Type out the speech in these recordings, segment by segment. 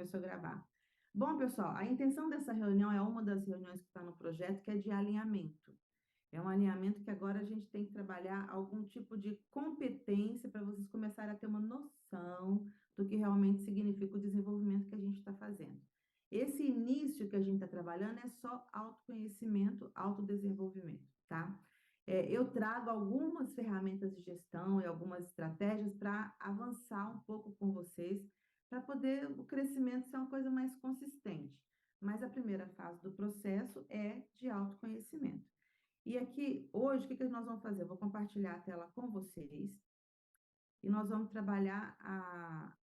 começou a gravar. Bom, pessoal, a intenção dessa reunião é uma das reuniões que está no projeto, que é de alinhamento. É um alinhamento que agora a gente tem que trabalhar algum tipo de competência para vocês começarem a ter uma noção do que realmente significa o desenvolvimento que a gente está fazendo. Esse início que a gente está trabalhando é só autoconhecimento, autodesenvolvimento, tá? Eu trago algumas ferramentas de gestão e algumas estratégias para avançar um pouco com vocês, para poder o crescimento ser uma coisa mais consistente. Mas a primeira fase do processo é de autoconhecimento. E aqui, hoje, o que nós vamos fazer? Eu vou compartilhar a tela com vocês e nós vamos trabalhar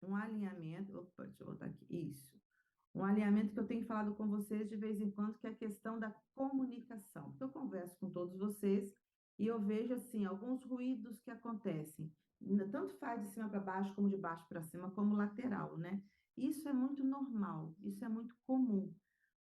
um alinhamento. Opa, deixa eu voltar aqui. Isso. Um alinhamento que eu tenho falado com vocês de vez em quando, que é a questão da comunicação. Eu converso com todos vocês e eu vejo, assim, alguns ruídos que acontecem. Tanto faz de cima para baixo, como de baixo para cima, como lateral, né? Isso é muito normal, isso é muito comum,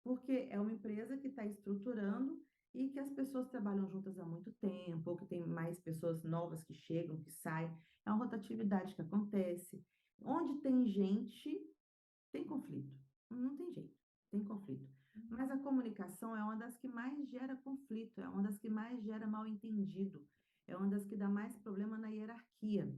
porque é uma empresa que está estruturando e que as pessoas trabalham juntas há muito tempo, ou que tem mais pessoas novas que chegam, que saem. É uma rotatividade que acontece. Onde tem gente, tem conflito. Não tem jeito, tem conflito. Mas a comunicação é uma das que mais gera conflito, é uma das que mais gera mal-entendido, é uma das que dá mais problema na hierarquia.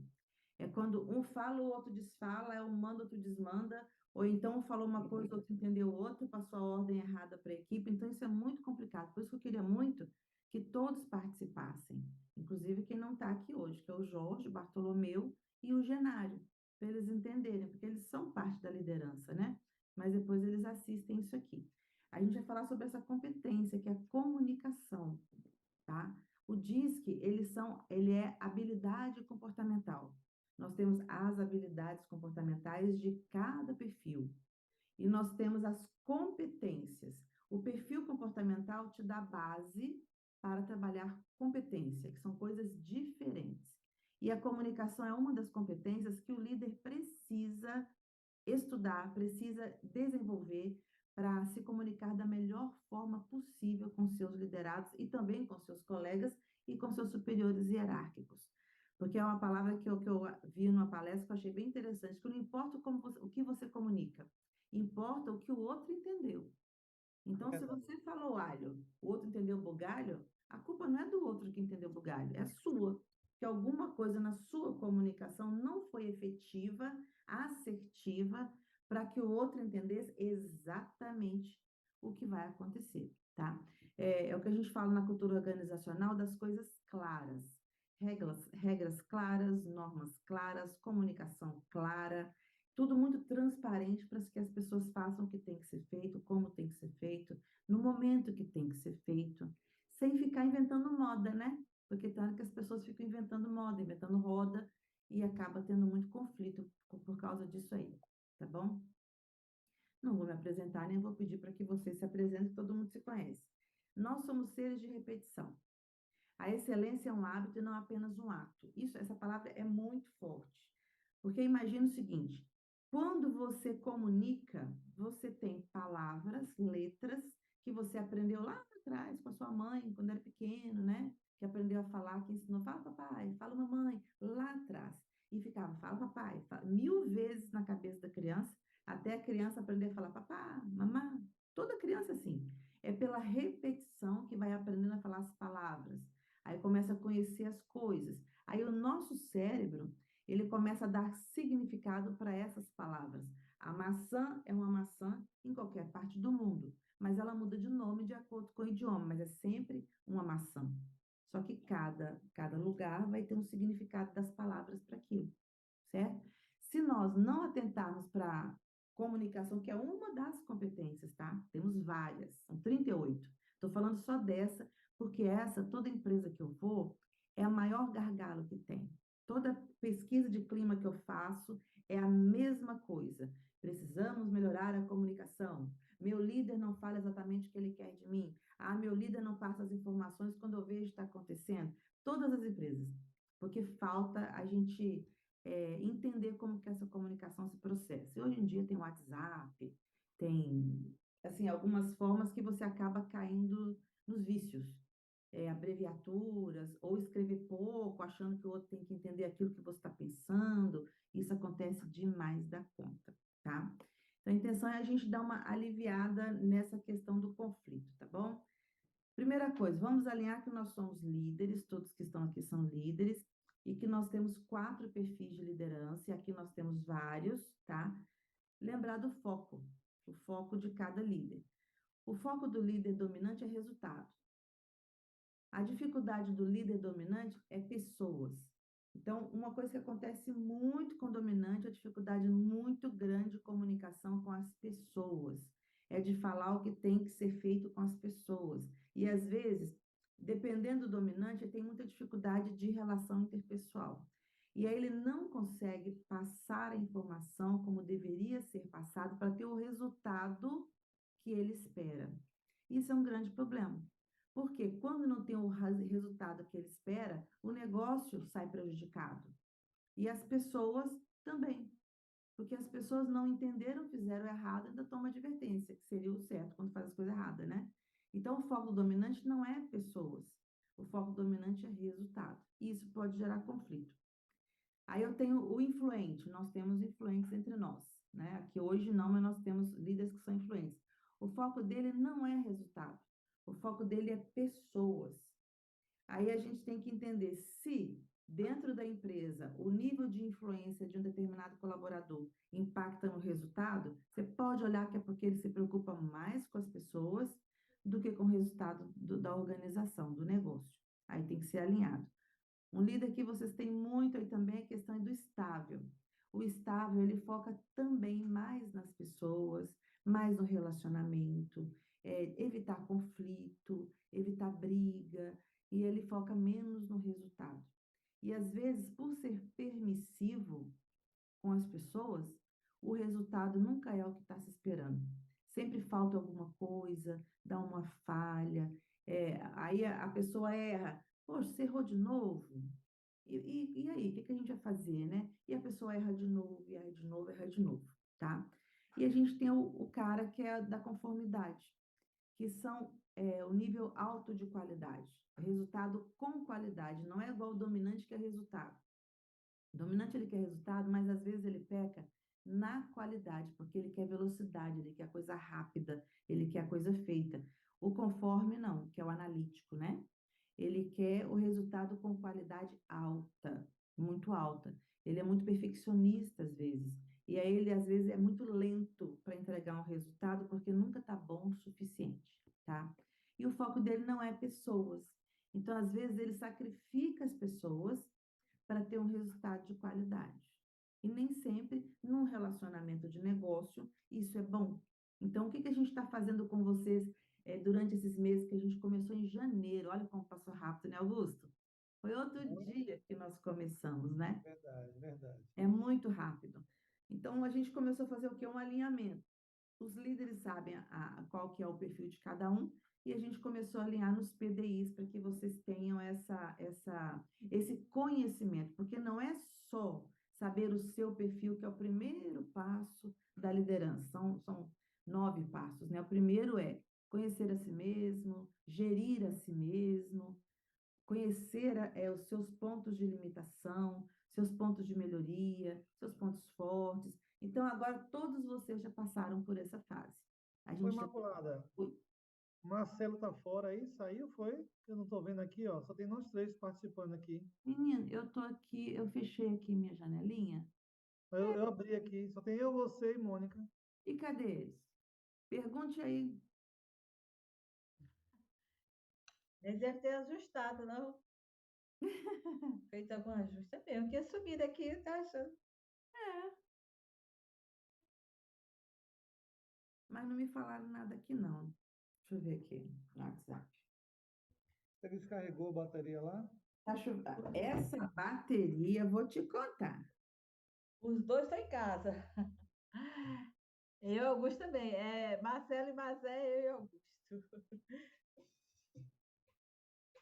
É quando um fala, o outro desfala, é um manda, o outro desmanda, ou então um falou uma coisa, o outro entendeu outra, passou a ordem errada para a equipe. Então, isso é muito complicado. Por isso que eu queria muito que todos participassem, inclusive quem não está aqui hoje, que é o Jorge, o Bartolomeu e o Genário, para eles entenderem, porque eles são parte da liderança, né? Mas depois eles assistem isso aqui. A gente vai falar sobre essa competência, que é a comunicação, tá? O DISC, ele é habilidade comportamental. Nós temos as habilidades comportamentais de cada perfil. E nós temos as competências. O perfil comportamental te dá base para trabalhar competência, que são coisas diferentes. E a comunicação é uma das competências que o líder precisa estudar, precisa desenvolver para se comunicar da melhor forma possível com seus liderados e também com seus colegas e com seus superiores hierárquicos. Porque é uma palavra que eu vi numa palestra que eu achei bem interessante, que não importa o que você comunica, importa o que o outro entendeu. Então, se você falou alho, o outro entendeu bugalho, a culpa não é do outro que entendeu bugalho, é sua. Que alguma coisa na sua comunicação não foi efetiva, assertiva, para que o outro entendesse exatamente o que vai acontecer, tá? É o que a gente fala na cultura organizacional das coisas claras. Regras claras, normas claras, comunicação clara, tudo muito transparente para que as pessoas façam o que tem que ser feito, como tem que ser feito, no momento que tem que ser feito, sem ficar inventando moda, né? Porque tem hora que as pessoas ficam inventando moda, inventando roda, e acaba tendo muito conflito por causa disso aí, tá bom? Não vou me apresentar, nem vou pedir para que você se apresente, todo mundo se conhece. Nós somos seres de repetição. A excelência é um hábito e não apenas um ato. Essa palavra é muito forte. Porque imagina o seguinte: quando você comunica, você tem palavras, letras que você aprendeu lá atrás com a sua mãe, quando era pequeno, né? Que aprendeu a falar, que ensinou, fala papai, fala mamãe, lá atrás. E ficava, fala papai, fala, 1000 vezes na cabeça da criança, até a criança aprender a falar papá, mamá. Toda criança assim. É pela repetição que vai aprendendo a falar as palavras. Aí começa a conhecer as coisas. Aí o nosso cérebro, ele começa a dar significado para essas palavras. A maçã é uma maçã em qualquer parte do mundo, mas ela muda de nome de acordo com o idioma, mas é sempre uma maçã. Só que cada lugar vai ter um significado das palavras para aquilo, certo? Se nós não atentarmos para a comunicação, que é uma das competências, tá? Temos várias, são 38. Estou falando só dessa, porque toda empresa que eu vou, é a maior gargalo que tem. Toda pesquisa de clima que eu faço é a mesma coisa. Precisamos melhorar a comunicação. Meu líder não fala exatamente o que ele quer de mim. Ah, meu líder não passa as informações quando eu vejo que está acontecendo. Todas as empresas. Porque falta a gente entender como que essa comunicação se processa. E hoje em dia tem WhatsApp, tem assim, algumas formas que você acaba caindo nos vícios. Abreviaturas, ou escrever pouco, achando que o outro tem que entender aquilo que você está pensando. Isso acontece demais da conta, tá? Então, a intenção é a gente dar uma aliviada nessa questão do conflito, tá bom? Primeira coisa, vamos alinhar que nós somos líderes, todos que estão aqui são líderes, e que nós temos 4 perfis de liderança, e aqui nós temos vários, tá? Lembrar do foco, o foco de cada líder. O foco do líder dominante é resultado. A dificuldade do líder dominante é pessoas. Então, uma coisa que acontece muito com o dominante é a dificuldade muito grande de comunicação com as pessoas. É de falar o que tem que ser feito com as pessoas. E às vezes, dependendo do dominante, ele tem muita dificuldade de relação interpessoal. E aí ele não consegue passar a informação como deveria ser passado para ter o resultado que ele espera. Isso é um grande problema. Porque quando não tem o resultado que ele espera, o negócio sai prejudicado. E as pessoas também. Porque as pessoas não entenderam, fizeram errado, ainda toma advertência, que seria o certo quando faz as coisas erradas, né? Então, o foco dominante não é pessoas. O foco dominante é resultado. E isso pode gerar conflito. Aí eu tenho o influente, nós temos influentes entre nós, né? Aqui hoje não, mas nós temos líderes que são influentes. O foco dele não é resultado, o foco dele é pessoas. Aí a gente tem que entender se dentro da empresa o nível de influência de um determinado colaborador impacta no resultado, você pode olhar que é porque ele se preocupa mais com as pessoas do que com o resultado da organização, do negócio. Aí tem que ser alinhado. Um líder que vocês têm muito aí também é a questão do estável. O estável, ele foca também mais nas pessoas, mais no relacionamento, evitar conflito, evitar briga, e ele foca menos no resultado. E às vezes, por ser permissivo com as pessoas, o resultado nunca é o que está se esperando. Sempre falta alguma coisa, dá uma falha, aí a pessoa erra. Poxa, você errou de novo? E aí, o que que a gente vai fazer, né? E a pessoa erra de novo, e erra de novo, erra de novo, tá? E a gente tem o cara que é da conformidade, que são o nível alto de qualidade, resultado com qualidade, não é igual o dominante que é resultado. O dominante ele quer resultado, mas às vezes ele peca na qualidade, porque ele quer velocidade, ele quer coisa rápida, ele quer coisa feita. O conforme não, que é o analítico, né? Ele quer o resultado com qualidade alta, muito alta. Ele é muito perfeccionista às vezes. E aí ele às vezes é muito lento para entregar um resultado porque nunca está bom o suficiente, tá? E o foco dele não é pessoas. Então, às vezes, ele sacrifica as pessoas para ter um resultado de qualidade. E nem sempre, num relacionamento de negócio, isso é bom. Então, o que que a gente está fazendo com vocês durante esses meses que a gente começou em janeiro? Olha como passou rápido, né, Augusto? Foi outro dia que nós começamos, né? Verdade, verdade. É muito rápido. Então, a gente começou a fazer o quê? Um alinhamento. Os líderes sabem qual que é o perfil de cada um e a gente começou a alinhar nos PDIs para que vocês tenham esse conhecimento, porque não é só saber o seu perfil, que é o primeiro passo da liderança, são 9 passos, né? O primeiro é conhecer a si mesmo, gerir a si mesmo, conhecer os seus pontos de limitação, seus pontos de melhoria, seus pontos fortes. Então, agora todos vocês já passaram por essa fase. A Foi gente já tem. Imaculada. Oi, Marcelo tá fora aí, saiu, foi? Eu não tô vendo aqui, ó. Só tem nós três participando aqui. menino, eu tô aqui, eu fechei aqui minha janelinha. Eu abri aqui, só tem eu, você e Mônica. E cadê eles? Pergunte aí. Eles devem ter ajustado, não? Feito algum ajuste é mesmo. Que subida aqui, tá achando? É, mas não me falaram nada aqui, não. Deixa eu ver aqui no WhatsApp. Você descarregou a bateria lá? Essa bateria, vou te contar. Os dois estão em casa. Eu e Augusto também. É Marcelo e Mazé, eu e Augusto.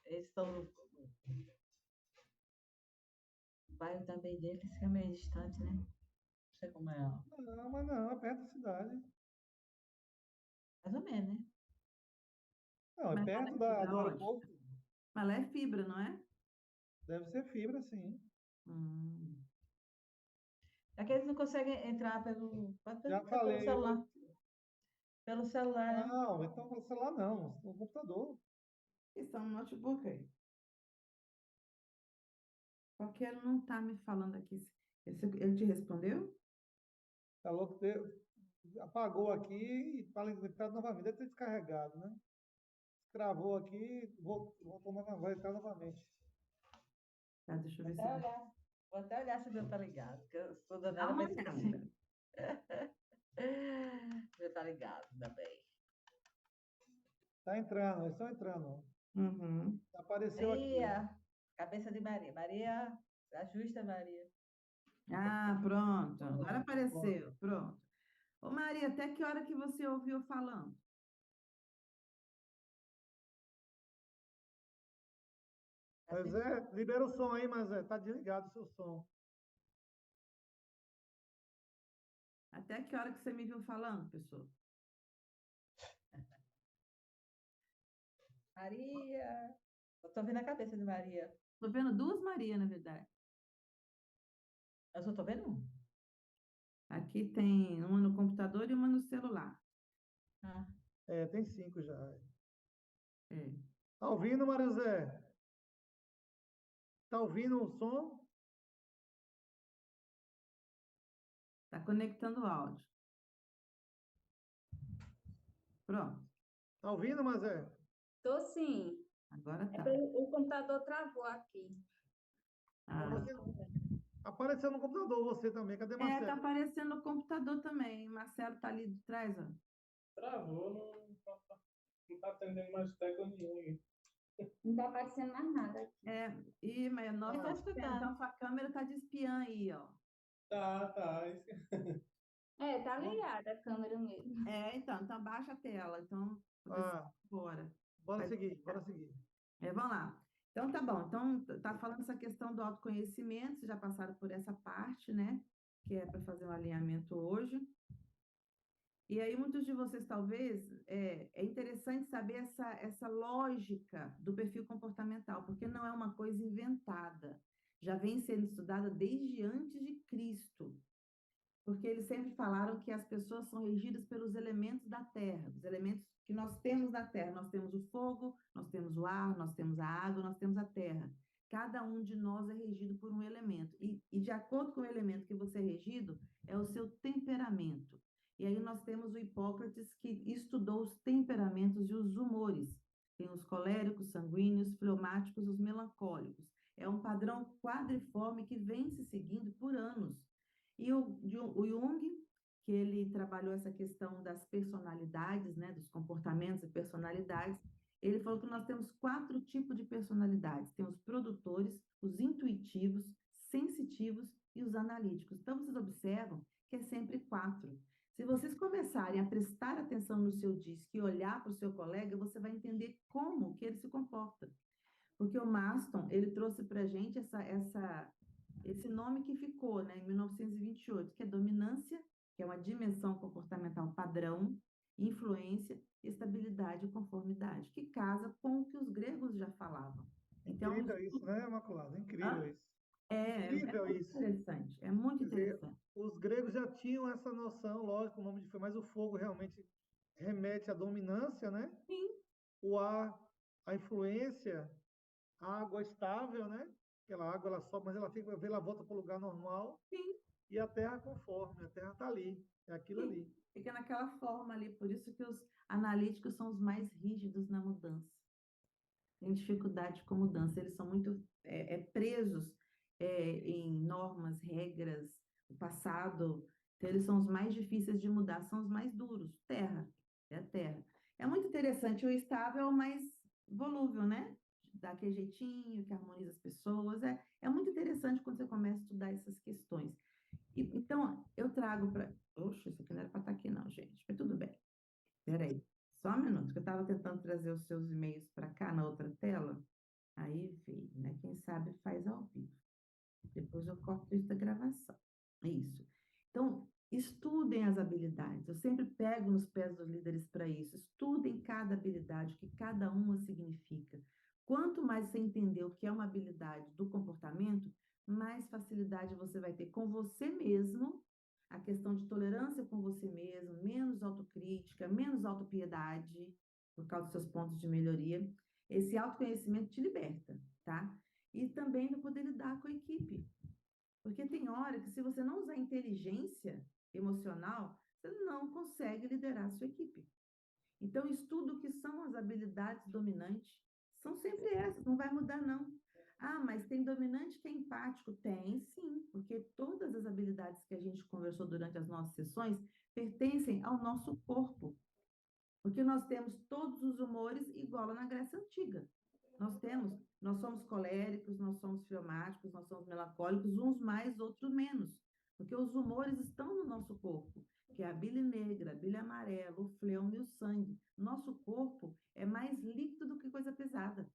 Eles estão no bairro também deles, que é meio distante, né? Não sei como é. Não, mas não, é perto da cidade. Mais ou menos, né? Não, é Mas lá perto é fibra do ótica. aeroporto. Mas lá é fibra, não é? Deve ser fibra, sim. Hum. É que eles não conseguem entrar pode Já entrar pelo falei. celular. Pelo celular, né? Não, então no celular não, no computador. Isso é um notebook aí. Qualquer um não está me falando aqui. Ele te respondeu? Falou que apagou aqui e para entrar novamente. Deve ter descarregado, né? Travou aqui, vai entrar novamente. Tá, deixa eu ver se Até ele... olhar. Vou até olhar se o meu tá ligado, porque eu sou Dá danada uma para esquecer. olhada. O meu tá ligado, ainda bem. Tá entrando, eles estão entrando. Uhum. Apareceu aqui. Maria, cabeça de Maria. Maria, ajusta Maria. Ah, pronto. Agora Bom, apareceu. Pronto. Ô, Maria, até que hora que você ouviu falando? mas libera o som aí, mas tá desligado o seu som. Até que hora que você me viu falando, pessoa? Maria. Eu tô vendo a cabeça de Maria. Tô vendo duas Maria, na verdade. Eu só tô vendo um. Aqui tem uma no computador e uma no celular. Ah, É, tem 5 já. É. Tá ouvindo, Maria José? Tá ouvindo o som? Tá conectando o áudio. Pronto. Tá ouvindo, Mazé? Tô sim. Agora tá. O computador travou aqui. Mas Ah. você apareceu no computador você também. Cadê Tá Marcelo? aparecendo no computador também. Marcelo tá ali de trás, ó. Travou, não tá atendendo mais tecla nenhuma. Não tá aparecendo mais nada aqui. Mas nós Ele tá estamos vendo. escutando. Então, sua câmera tá de espiã aí, ó. Tá. É, tá ligada a câmera mesmo. Então baixa a tela. Então, Ah, bora. bora Vai seguir, explicar. bora seguir. Vamos lá. Então, tá bom. Então, tá falando essa questão do autoconhecimento, vocês já passaram por essa parte, né? Que é para fazer um alinhamento hoje. E aí, muitos de vocês, talvez, é interessante saber essa lógica do perfil comportamental, porque não é uma coisa inventada. Já vem sendo estudada desde antes de Cristo, porque eles sempre falaram que as pessoas são regidas pelos elementos da terra, os elementos que nós temos na terra. Nós temos o fogo, nós temos o ar, nós temos a água, nós temos a terra. Cada um de nós é regido por um elemento. E de acordo com o elemento que você é regido, é o seu temperamento. E aí nós temos o Hipócrates, que estudou os temperamentos e os humores. Tem os coléricos, sanguíneos, fleumáticos, os melancólicos. É um padrão quadriforme que vem se seguindo por anos. E o Jung, que ele trabalhou essa questão das personalidades, né, dos comportamentos e personalidades, ele falou que nós temos 4 tipos de personalidades. Tem os produtores, os intuitivos, sensitivos e os analíticos. Então, vocês observam que é sempre 4. Se vocês começarem a prestar atenção no seu disco e olhar para o seu colega, você vai entender como que ele se comporta. Porque o Maston, ele trouxe para a gente esse nome que ficou, né, em 1928, que é dominância, que é uma dimensão comportamental padrão, influência, estabilidade e conformidade, que casa com o que os gregos já falavam. Então, Incrível isso, né, Imaculada? Incrível ah, isso. é Incrível muito isso. interessante, é muito Quer dizer, interessante. os gregos já tinham essa noção, lógico, o nome de fogo, mas o fogo realmente remete à dominância, né? Sim, O ar, a influência, a água estável, né? Aquela água ela sobe, mas ela volta para o lugar normal. sim, E a terra conforme, a terra está ali, é aquilo sim. ali. Fica naquela forma ali, por isso que os analíticos são os mais rígidos na mudança. Tem dificuldade com mudança, eles são muito presos em normas, regras, o passado, então eles são os mais difíceis de mudar, são os mais duros, terra, é a terra. É muito interessante, o estável é o mais volúvel, né? Dá aquele jeitinho, que harmoniza as pessoas, é muito interessante quando você começa a estudar essas questões. Então, eu trago para... Oxe, isso aqui não era para estar aqui não, gente, mas tudo bem. Peraí, só um minuto, que eu estava tentando trazer os seus e-mails para cá na outra tela. Aí veio, né? Quem sabe faz ao vivo. Depois eu corto isso da gravação. Isso. Então, estudem as habilidades. Eu sempre pego nos pés dos líderes para isso. Estudem cada habilidade, o que cada uma significa. Quanto mais você entender o que é uma habilidade do comportamento, mais facilidade você vai ter com você mesmo, a questão de tolerância com você mesmo, menos autocrítica, menos autopiedade, por causa dos seus pontos de melhoria. Esse autoconhecimento te liberta, tá? E também para poder lidar com a equipe. Porque tem hora que, se você não usar inteligência emocional, você não consegue liderar a sua equipe. Então, estuda o que são as habilidades dominantes. São sempre essas, não vai mudar, não. Ah, mas tem dominante que é empático? Tem, sim, porque todas as habilidades que a gente conversou durante as nossas sessões pertencem ao nosso corpo. Porque nós temos todos os humores igual lá na Grécia Antiga. Nós somos coléricos, nós somos fleumáticos, nós somos melancólicos, uns mais, outros menos. Porque os humores estão no nosso corpo, que é a bile negra, a bile amarela, o fleumo e o sangue. Nosso corpo é mais líquido do que coisa pesada.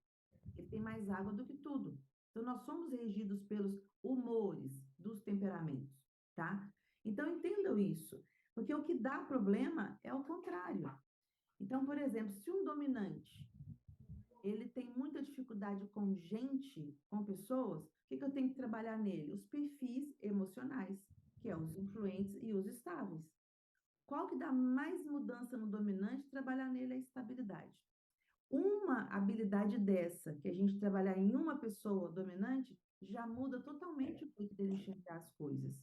Ele tem mais água do que tudo. Então, nós somos regidos pelos humores dos temperamentos, tá? Então, entendam isso. Porque o que dá problema é o contrário. Então, por exemplo, se um dominante ele tem muita dificuldade com gente, com pessoas, o que eu tenho que trabalhar nele? Os perfis emocionais, que é os influentes e os estáveis. Qual que dá mais mudança no dominante? Trabalhar nele é a estabilidade. Uma habilidade dessa, que a gente trabalhar em uma pessoa dominante, já muda totalmente o jeito dele enxergar as coisas.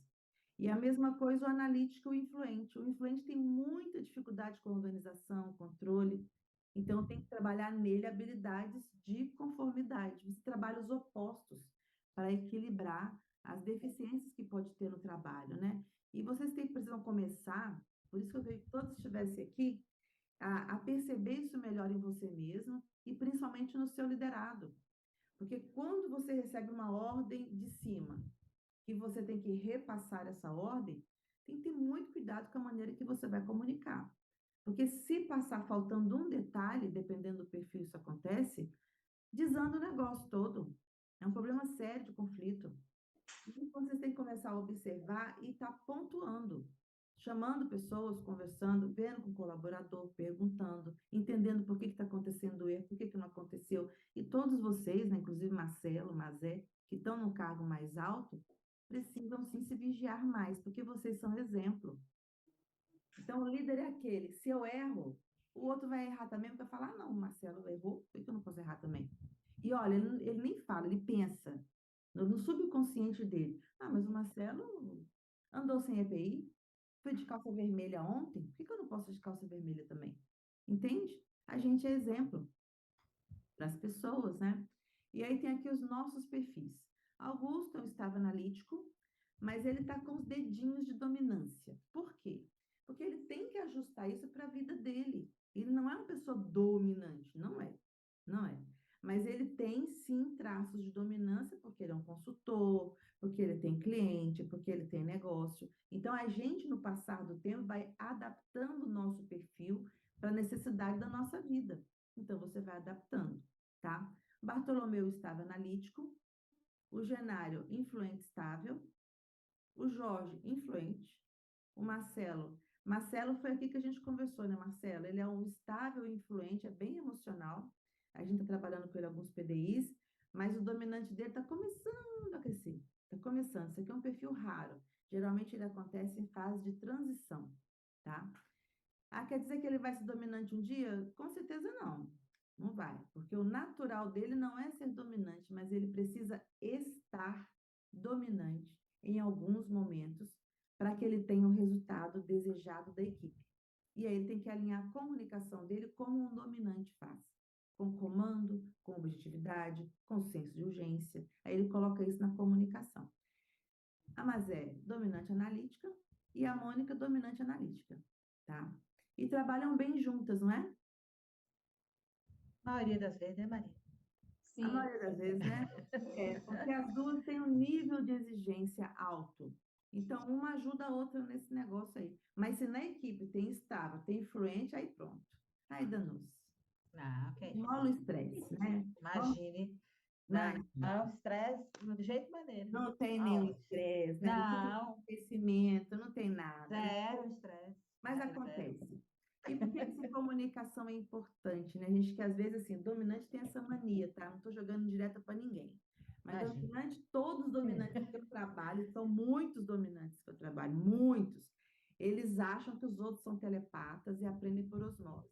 E a mesma coisa o analítico e o influente. O influente tem muita dificuldade com organização, controle. Então, tem que trabalhar nele habilidades de conformidade. Você trabalha os opostos para equilibrar as deficiências que pode ter no trabalho, né? E vocês precisam começar, por isso que eu queria que todos estivessem aqui, a perceber isso melhor em você mesmo e principalmente no seu liderado. Porque quando você recebe uma ordem de cima, que você tem que repassar essa ordem, tem que ter muito cuidado com a maneira que você vai comunicar. Porque se passar faltando um detalhe, dependendo do perfil isso acontece, desanda o negócio todo. É um problema sério de conflito. Então, vocês têm que começar a observar e estar pontuando, chamando pessoas, conversando, vendo com o colaborador, perguntando, entendendo por que está acontecendo o erro, por que não aconteceu. E todos vocês, né, inclusive Marcelo, Mazé, que estão no cargo mais alto, precisam sim se vigiar mais, porque vocês são exemplo. Então, o líder é aquele, se eu erro, o outro vai errar também, porque vai falar, ah, não, o Marcelo errou, por que eu não posso errar também? E olha, ele nem fala, ele pensa no subconsciente dele. Ah, mas o Marcelo andou sem EPI, foi de calça vermelha ontem, por que eu não posso ir de calça vermelha também? Entende? A gente é exemplo para as pessoas, né? E aí tem aqui os nossos perfis. Augusto é um estado analítico, mas ele está com os dedinhos de dominância. Por quê? Porque ele tem que ajustar isso para a vida dele. Ele não é uma pessoa dominante, não é. Não é. Mas ele tem sim traços de dominância, porque ele é um consultor, porque ele tem cliente, porque ele tem negócio. Então, a gente, no passar do tempo, vai adaptando o nosso perfil para a necessidade da nossa vida. Então, você vai adaptando, tá? Bartolomeu estava analítico, o Genário, influente estável, o Jorge, influente, o Marcelo. Marcelo foi aqui que a gente conversou, né, Marcelo? Ele é um estável influente, é bem emocional. A gente está trabalhando com ele alguns PDIs, mas o dominante dele está começando a crescer. Está começando. Isso aqui é um perfil raro. Geralmente ele acontece em fase de transição, tá? Ah, quer dizer que ele vai ser dominante um dia? Com certeza não. Não vai, porque o natural dele não é ser dominante, mas ele precisa estar dominante em alguns momentos para que ele tenha o resultado desejado da equipe. E aí ele tem que alinhar a comunicação dele como um dominante faz, com comando, com objetividade, com senso de urgência. Aí ele coloca isso na comunicação. A Mazé, dominante analítica, e a Mônica, dominante analítica, tá? E trabalham bem juntas, não é? A maioria das vezes, né, Maria? A Sim. maioria das vezes, né? É, porque as duas têm um nível de exigência alto. Então, uma ajuda a outra nesse negócio aí. Mas se na equipe tem estável, tem influente, aí pronto. Aí danou-se. Não, ok. Rola o estresse, né? Imagine. Não, Não, estresse, de jeito maneira. não tem nenhum Aonde? estresse, né? Não tem Não, aquecimento, não tem nada, né? zero estresse. Mas Zero. acontece. E por que essa comunicação é importante, né? A gente que às vezes, assim, dominante tem essa mania, tá? Não estou jogando direta para ninguém. Mas Imagina. dominante, todos os dominantes que eu trabalho, são muitos dominantes que eu trabalho, muitos. Eles acham que os outros são telepatas e aprendem por osmose.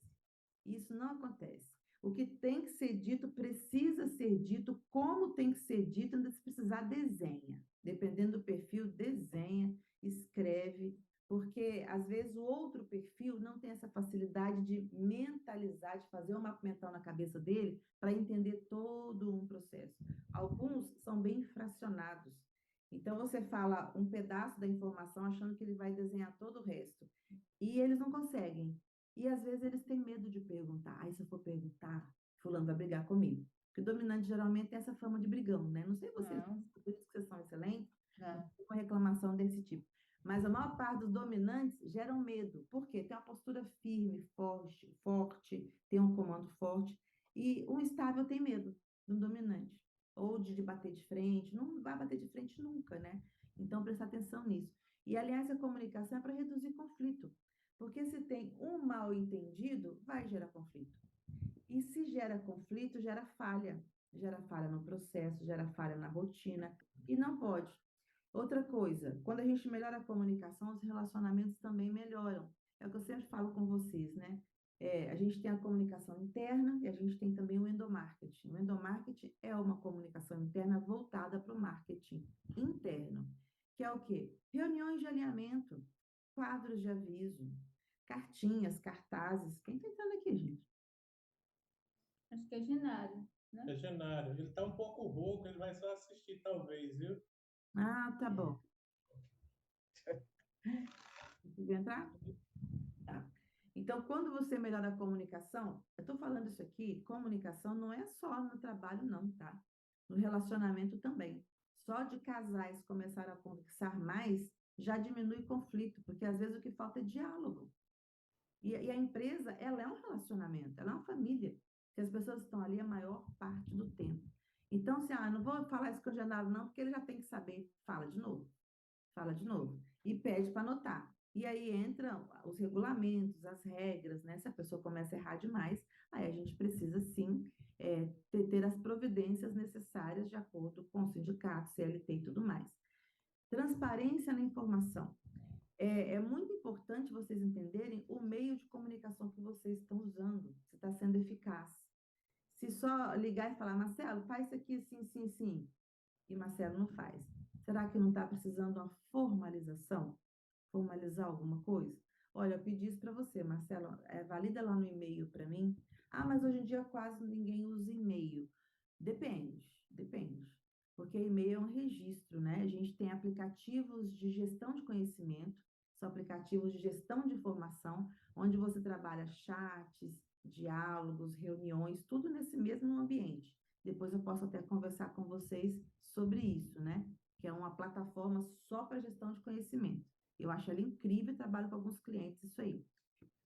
Isso não acontece. O que tem que ser dito precisa ser dito, como tem que ser dito, ainda se precisar, desenha. Dependendo do perfil, desenha, escreve, porque às vezes o outro perfil não tem essa facilidade de mentalizar, de fazer um mapa mental na cabeça dele para entender todo um processo. Alguns são bem fracionados. Então você fala um pedaço da informação achando que ele vai desenhar todo o resto. E eles não conseguem. E às vezes eles têm medo de perguntar. Aí se eu for perguntar, fulano vai brigar comigo. Porque o dominante geralmente tem essa fama de brigão, né? Não sei vocês, Não, por isso que vocês são excelentes, não. uma reclamação desse tipo. Mas a maior parte dos dominantes geram medo. Por quê? Tem uma postura firme, forte, forte, tem um comando forte. E um estável tem medo do dominante. Ou de bater de frente. Não vai bater de frente nunca, né? Então, prestar atenção nisso. E, aliás, a comunicação é para reduzir conflito. Porque se tem um mal entendido, vai gerar conflito. E se gera conflito, gera falha. Gera falha no processo, gera falha na rotina. E não pode. Outra coisa, quando a gente melhora a comunicação, os relacionamentos também melhoram. É o que eu sempre falo com vocês, né? A gente tem a comunicação interna e a gente tem também o endomarketing. O endomarketing é uma comunicação interna voltada para o marketing interno, que é o quê? Reuniões de alinhamento, quadros de aviso, cartinhas, cartazes. Quem está entrando aqui, gente? Acho que é Genaro, né? É Genaro. Ele tá um pouco rouco, ele vai só assistir, talvez, viu? Ah, tá bom. Conseguiu entrar? Tá. Então, quando você melhora a comunicação, eu estou falando isso aqui, comunicação não é só no trabalho, não, tá? No relacionamento também. Só de casais começar a conversar mais, já diminui conflito, porque às vezes o que falta é diálogo. E a empresa, ela é um relacionamento, ela é uma família, que as pessoas estão ali a maior parte do tempo. Então, se, não vou falar isso com o Genaro, não, porque ele já tem que saber, fala de novo, e pede para anotar. E aí entram os regulamentos, as regras, né? Se a pessoa começa a errar demais, aí a gente precisa sim ter as providências necessárias de acordo com o sindicato, CLT e tudo mais. Transparência na informação. É muito importante vocês entenderem o meio de comunicação que vocês estão usando, se está sendo eficaz. Se só ligar e falar, Marcelo, faz isso aqui, sim, sim, sim, e Marcelo não faz. Será que não está precisando de uma formalização? Formalizar alguma coisa? Olha, eu pedi isso para você, Marcelo, valida lá no e-mail para mim. Ah, mas hoje em dia quase ninguém usa e-mail. Depende, depende. Porque e-mail é um registro, né? A gente tem aplicativos de gestão de conhecimento, são aplicativos de gestão de informação, onde você trabalha chats, diálogos, reuniões, tudo nesse mesmo ambiente. Depois eu posso até conversar com vocês sobre isso, né? Que é uma plataforma só para gestão de conhecimento. Eu acho ela incrível e trabalho com alguns clientes isso aí.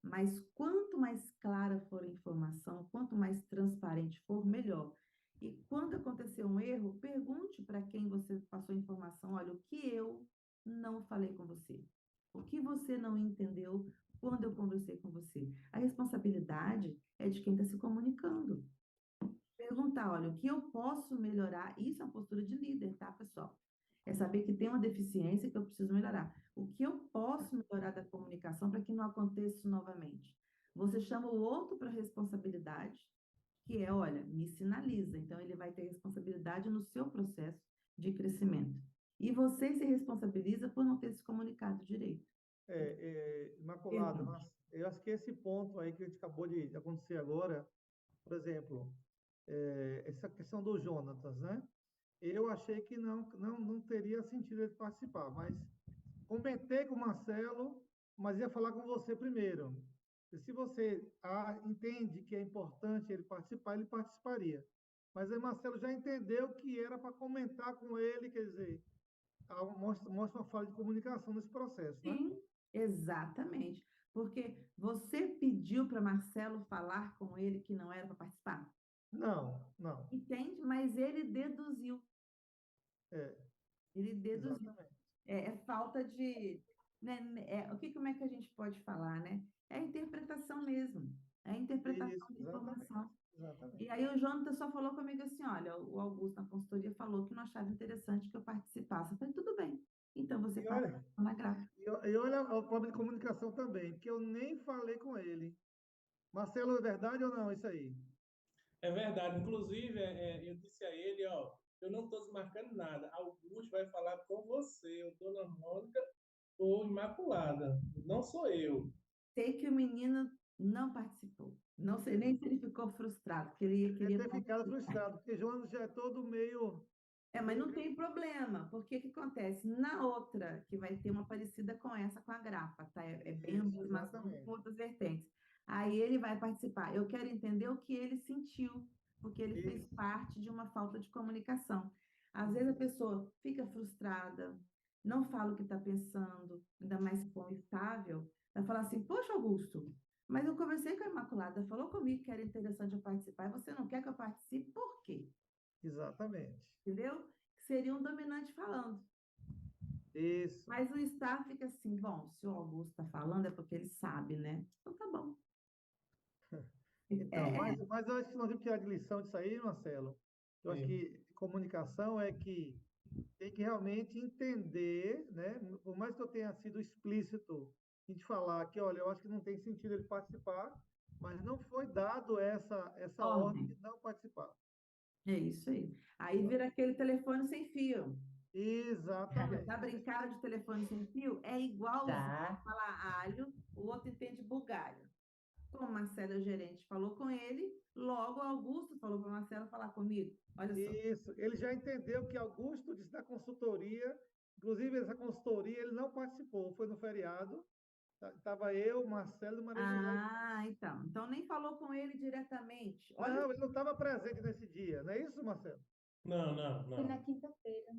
Mas quanto mais clara for a informação, quanto mais transparente for, melhor. E quando acontecer um erro, pergunte para quem você passou a informação, olha, o que eu não falei com você? O que você não entendeu quando eu conversei com você? A responsabilidade é de quem está se comunicando. Perguntar, olha, o que eu posso melhorar? Isso é uma postura de líder, tá, pessoal? É saber que tem uma deficiência que eu preciso melhorar. O que eu posso melhorar da comunicação para que não aconteça isso novamente? Você chama o outro para responsabilidade, que é, olha, me sinaliza. Então, ele vai ter responsabilidade no seu processo de crescimento. E você se responsabiliza por não ter se comunicado direito. Imaculada, mas eu acho que esse ponto aí que a gente acabou de acontecer agora, por exemplo, essa questão do Jonatas, né? Eu achei que não teria sentido ele participar, mas comentei com o Marcelo, mas ia falar com você primeiro. E se você entende que é importante ele participar, ele participaria. Mas aí Marcelo já entendeu que era para comentar com ele, quer dizer, mostra uma falha de comunicação nesse processo, né? Sim, exatamente. Porque você pediu para Marcelo falar com ele que não era para participar. Não, não. Entende? Mas ele deduziu. É, Ele deduziu. exatamente. É falta de. Né, como é que a gente pode falar, né? É a interpretação mesmo. É a interpretação Isso, de exatamente. informação. E Exatamente. aí o João Jonathan só falou comigo assim, olha, o Augusto na consultoria falou que não achava interessante que eu participasse. Eu falei, tudo bem, então você E olha, participa na grapa. e olha o problema de comunicação também, porque eu nem falei com ele. Marcelo, é verdade ou não isso aí? É verdade. Inclusive, eu disse a ele, ó, eu não estou desmarcando nada. Augusto vai falar com você, o Dona Mônica ou Imaculada. Não sou eu. Sei que o menino não participou. Não sei nem se ele ficou frustrado, porque ele Deve queria ter ficado participar. frustrado, porque Jonas já é todo meio, Mas meio não tem problema, porque o que acontece? Na outra, que vai ter uma parecida com essa, com a grapa, tá? É bem o isso, mesmo assunto com exatamente. outras vertentes. Aí ele vai participar. Eu quero entender o que ele sentiu, porque ele fez Isso. parte de uma falta de comunicação. Às vezes a pessoa fica frustrada, não fala o que está pensando, ainda mais se for instável, vai falar assim, poxa, Augusto, mas eu conversei com a Imaculada, falou comigo que era interessante eu participar, e você não quer que eu participe, por quê? Exatamente. Entendeu? Seria um dominante falando. Isso. Mas o staff fica assim, bom, se o Augusto está falando é porque ele sabe, né? Então tá bom. Então, É, mas eu acho que nós temos que tirar de lição disso aí, Marcelo. Eu acho Sim. que comunicação é que tem que realmente entender, né? Por mais que eu tenha sido explícito em te falar que, olha, eu acho que não tem sentido ele participar, mas não foi dado essa ordem ordem. de não participar. É isso aí. Aí vira aquele telefone sem fio. Já Exatamente. brincaram de telefone sem fio? É igualzinho. Tá. Falar alho, o outro entende bugalho. Como Marcelo, é o gerente, falou com ele, logo o Augusto falou para Marcelo falar comigo. Olha só. Isso. Ele já entendeu que Augusto disse da consultoria, inclusive essa consultoria ele não participou, foi no feriado. Estava eu, Marcelo e Maria José. Ah, então. Então nem falou com ele diretamente. Olha, Não, ele não estava presente nesse dia, não é isso, Marcelo? Não, não, Foi na não. quinta-feira.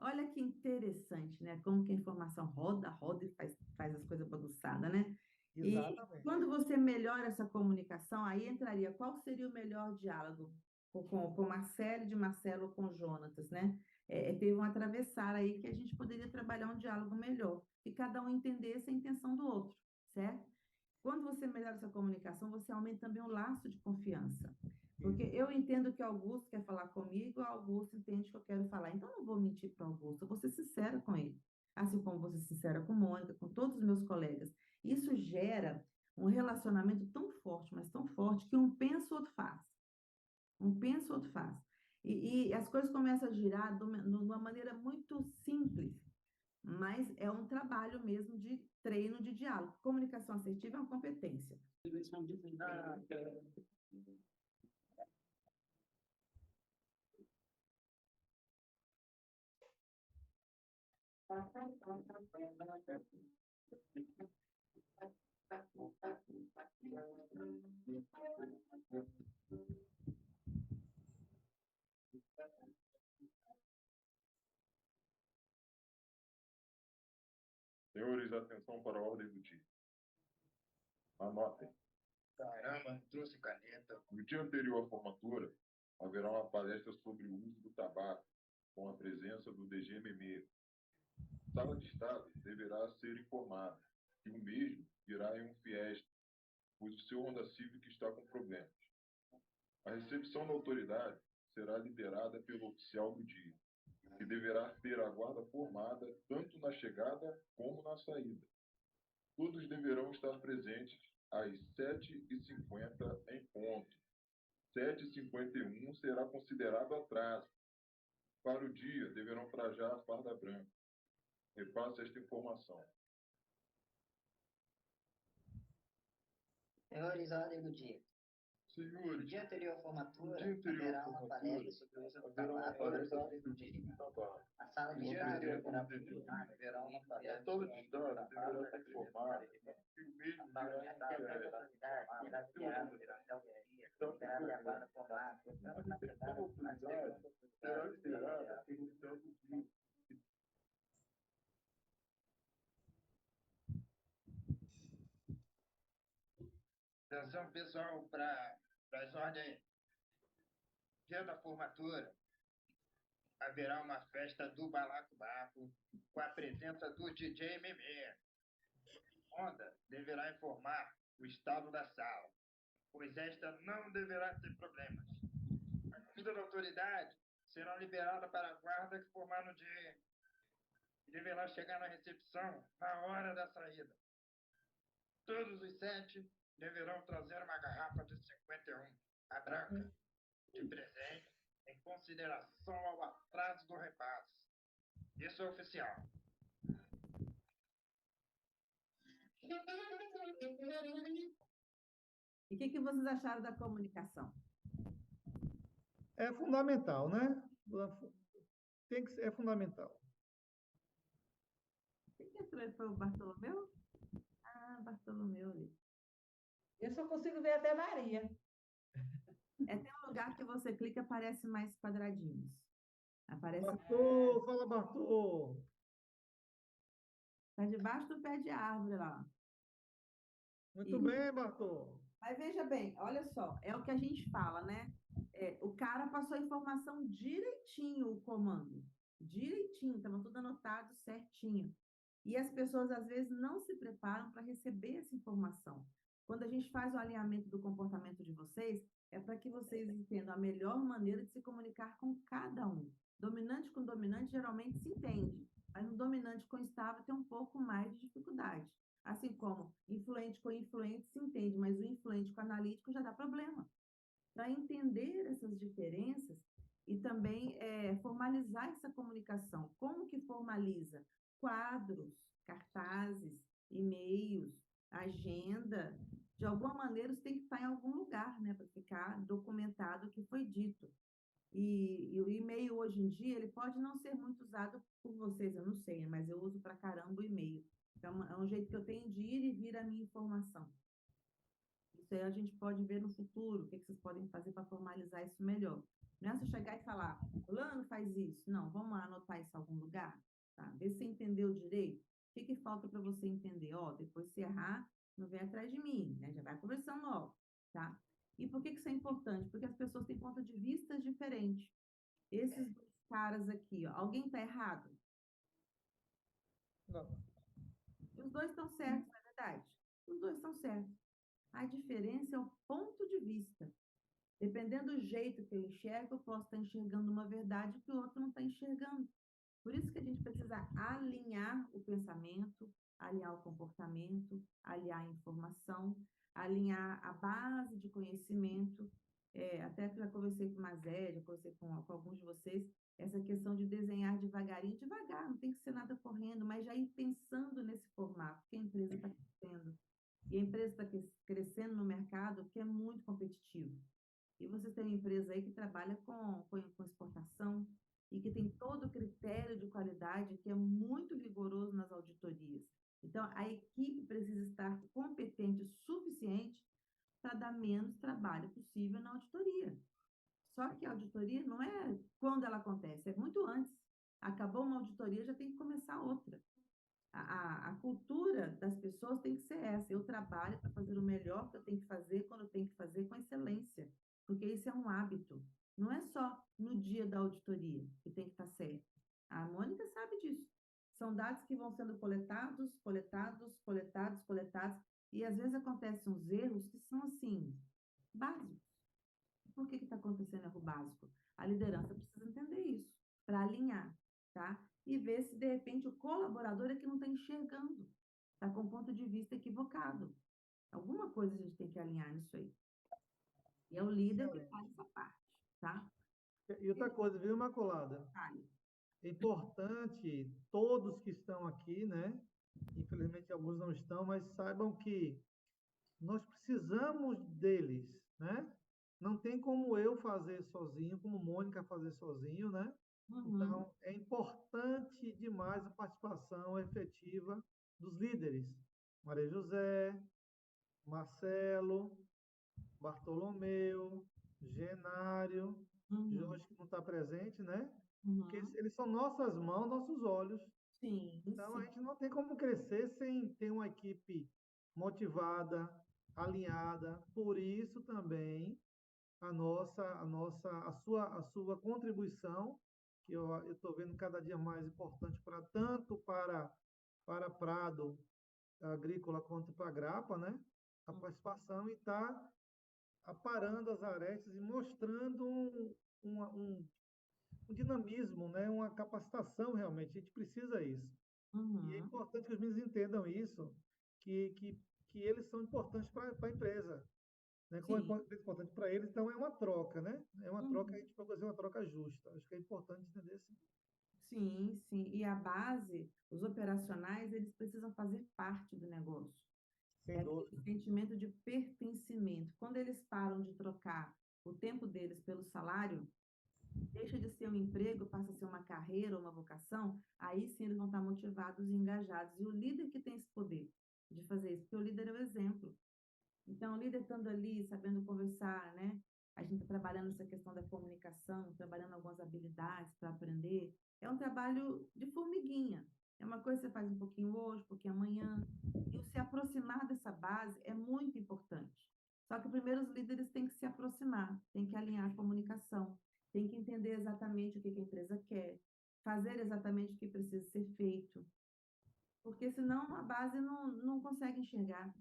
olha que interessante, né? Como que a informação roda, roda e faz as coisas bagunçadas, né? E Exatamente. quando você melhora essa comunicação, aí entraria qual seria o melhor diálogo com Marcelo, de Marcelo com Jonatas, né? Teve um atravessar aí que a gente poderia trabalhar um diálogo melhor e cada um entendesse a intenção do outro, certo? Quando você melhora essa comunicação, você aumenta também o laço de confiança. Porque Isso. eu entendo que o Augusto quer falar comigo, o Augusto entende que eu quero falar. Então, eu não vou mentir para o Augusto, eu vou ser sincera com ele. Assim como vou ser sincera com Mônica, com todos os meus colegas. Isso gera um relacionamento tão forte, mas tão forte, que um pensa, o outro faz. Um pensa, o outro faz. E as coisas começam a girar de uma maneira muito simples, mas é um trabalho mesmo de treino de diálogo. Comunicação assertiva é uma competência. Senhores, atenção para a ordem do dia. Anotem. Caramba, trouxe caneta. No dia anterior à formatura, haverá uma palestra sobre o uso do tabaco, com a presença do DGMM. A sala de estado deverá ser informada que o mesmo irá em um fiesta, pois o seu Honda Civic está com problemas. A recepção da autoridade será liderada pelo oficial do dia, que deverá ter a guarda formada tanto na chegada como na saída. Todos deverão estar presentes às 7h50 em ponto. 7h51 será considerado atraso. Para o dia, deverão trajar a farda branca. Repasse esta informação. Senhores, ordem do dia. No Senhores, dia anterior à formatura, no dia anterior à haverá uma formatura, palestra sobre o uso do haverá uma tabaco palestra na sobre o uso do tabaco. A sala de Com a estado presença deverá do DG. haverá uma A palestra sala sobre de o uso do estado tabaco deverá estar informada que o mesmo A sala de irá estado em deverá festa. estar formada pela formada, A recepção da autoridade será liderada pelo oficial do dia. Atenção, pessoal, para as ordens. Dia da formatura, haverá uma festa do Balacobaco com a presença do DJ Memê. Honda deverá informar o estado da sala, pois esta não deverá ter problemas. vida da autoridade serão liberadas para a guarda que formar no dia e deverá chegar na recepção na hora da saída. Todos os 7 deverão trazer uma garrafa de 51, a branca, de presente, em consideração ao atraso do repasse. Isso é oficial. E o que vocês acharam da comunicação? É fundamental, né? É fundamental. Quem que entrou aí? Foi o Bartolomeu? Ah, Bartolomeu ali. Eu só consigo ver até Maria. Tem um lugar que você clica, aparece mais quadradinhos. Aparece. Bartô, fala, Bartô. Está debaixo do pé de árvore lá. Muito bem, Bartô. Mas veja bem, olha só, é o que a gente fala, né? O cara passou a informação direitinho, o comando. Direitinho, estava tudo anotado certinho. E as pessoas, às vezes, não se preparam para receber essa informação. Quando a gente faz o alinhamento do comportamento de vocês, é para que vocês entendam a melhor maneira de se comunicar com cada um. Dominante com dominante geralmente se entende, mas um dominante com estável tem um pouco mais de dificuldade. Assim como influente com influente se entende, mas o influente com analítico já dá problema. Para entender essas diferenças e também formalizar essa comunicação. Como que formaliza? Quadros, cartazes, e-mails, agenda. De alguma maneira, isso tem que estar em algum lugar, né, para ficar documentado o que foi dito. E o e-mail hoje em dia, ele pode não ser muito usado por vocês, eu não sei, mas eu uso para caramba o e-mail. Então, é um jeito que eu tenho de ir e vir a minha informação. Isso aí a gente pode ver no futuro, o que vocês podem fazer para formalizar isso melhor. Não é você chegar e falar, fulano faz isso. Não, vamos lá anotar isso em algum lugar, tá? Vê se você entendeu direito. O que falta para você entender? Depois se errar, não vem atrás de mim, né? Já vai conversando logo, tá? E por que isso é importante? Porque as pessoas têm pontos de vista diferentes. Esses dois caras aqui, alguém está errado? Não. Os dois estão certos, não é verdade? Os dois estão certos. A diferença é o ponto de vista. Dependendo do jeito que eu enxergo, eu posso estar enxergando uma verdade que o outro não está enxergando. Por isso que a gente precisa alinhar o pensamento, alinhar o comportamento, alinhar a informação, alinhar a base de conhecimento. Até que já conversei com o Mazé, já conversei com alguns de vocês, essa questão de desenhar devagarinho, devagar, não tem que ser nada correndo, mas já ir pensando nesse formato, que a empresa está crescendo. E a empresa está crescendo no mercado que é muito competitivo. E você tem uma empresa aí que trabalha com exportação e que tem todo o critério de qualidade que é muito rigoroso nas auditorias. Então, a equipe precisa estar competente o suficiente para dar menos trabalho possível na auditoria. Só que a auditoria não é quando ela acontece, é muito antes. Acabou uma auditoria, já tem que começar outra. A cultura das pessoas tem que ser essa. Eu trabalho para fazer o melhor que eu tenho que fazer, quando eu tenho que fazer, com excelência. Porque isso é um hábito. Não é só no dia da auditoria que tem que estar certo. A Mônica sabe disso. São dados que vão sendo coletados, coletados, coletados, coletados. E às vezes acontecem uns erros que são assim, básicos. Por que está acontecendo erro básico? A liderança precisa entender isso, para alinhar, tá? E ver se, de repente, o colaborador é que não está enxergando, está com um ponto de vista equivocado. Alguma coisa a gente tem que alinhar nisso aí. E é o líder que faz essa parte, tá? E outra coisa, viu, Imaculada? É importante, todos que estão aqui, né? Infelizmente alguns não estão, mas saibam que nós precisamos deles, né? Não tem como eu fazer sozinho, como Mônica fazer sozinho, né? Então, é importante demais a participação efetiva dos líderes. Maria José, Marcelo, Bartolomeu, Genário, Jorge que não está presente, né? Porque eles são nossas mãos, nossos olhos. Sim, Então, a sim. gente não tem como crescer sem ter uma equipe motivada, alinhada. Por isso também a sua contribuição, que eu estou vendo cada dia mais importante para tanto para Prado Agrícola quanto para a Grapa, né? A participação e está aparando as arestas e mostrando um dinamismo, né? Uma capacitação realmente. A gente precisa isso. E é Uhum. importante que os meninos entendam isso, que, que, que eles são importantes para a empresa, né? Como é Sim. importante para eles, então é uma troca, né? É uma troca, a Uhum. gente vai fazer uma troca justa. Acho que é importante entender isso. Sim, sim. E a base, os operacionais, eles precisam fazer parte do negócio. É Sem aquele dúvida. sentimento de pertencimento. Quando eles param de trocar o tempo deles pelo salário, deixa de ser um emprego, passa a ser uma carreira, uma vocação, aí sim eles vão estar motivados e engajados. E o líder que tem esse poder de fazer isso, porque o líder é o exemplo. Então, o líder estando ali, sabendo conversar, né? A gente está trabalhando essa questão da comunicação, trabalhando algumas habilidades para aprender. É um trabalho de formiguinha. É uma coisa que você faz um pouquinho hoje, um pouquinho amanhã. E o se aproximar dessa base é muito importante. Só que primeiro os líderes têm que se aproximar, têm que alinhar a comunicação, têm que entender exatamente o que a empresa quer, fazer exatamente o que precisa ser feito, porque senão a base não consegue enxergar,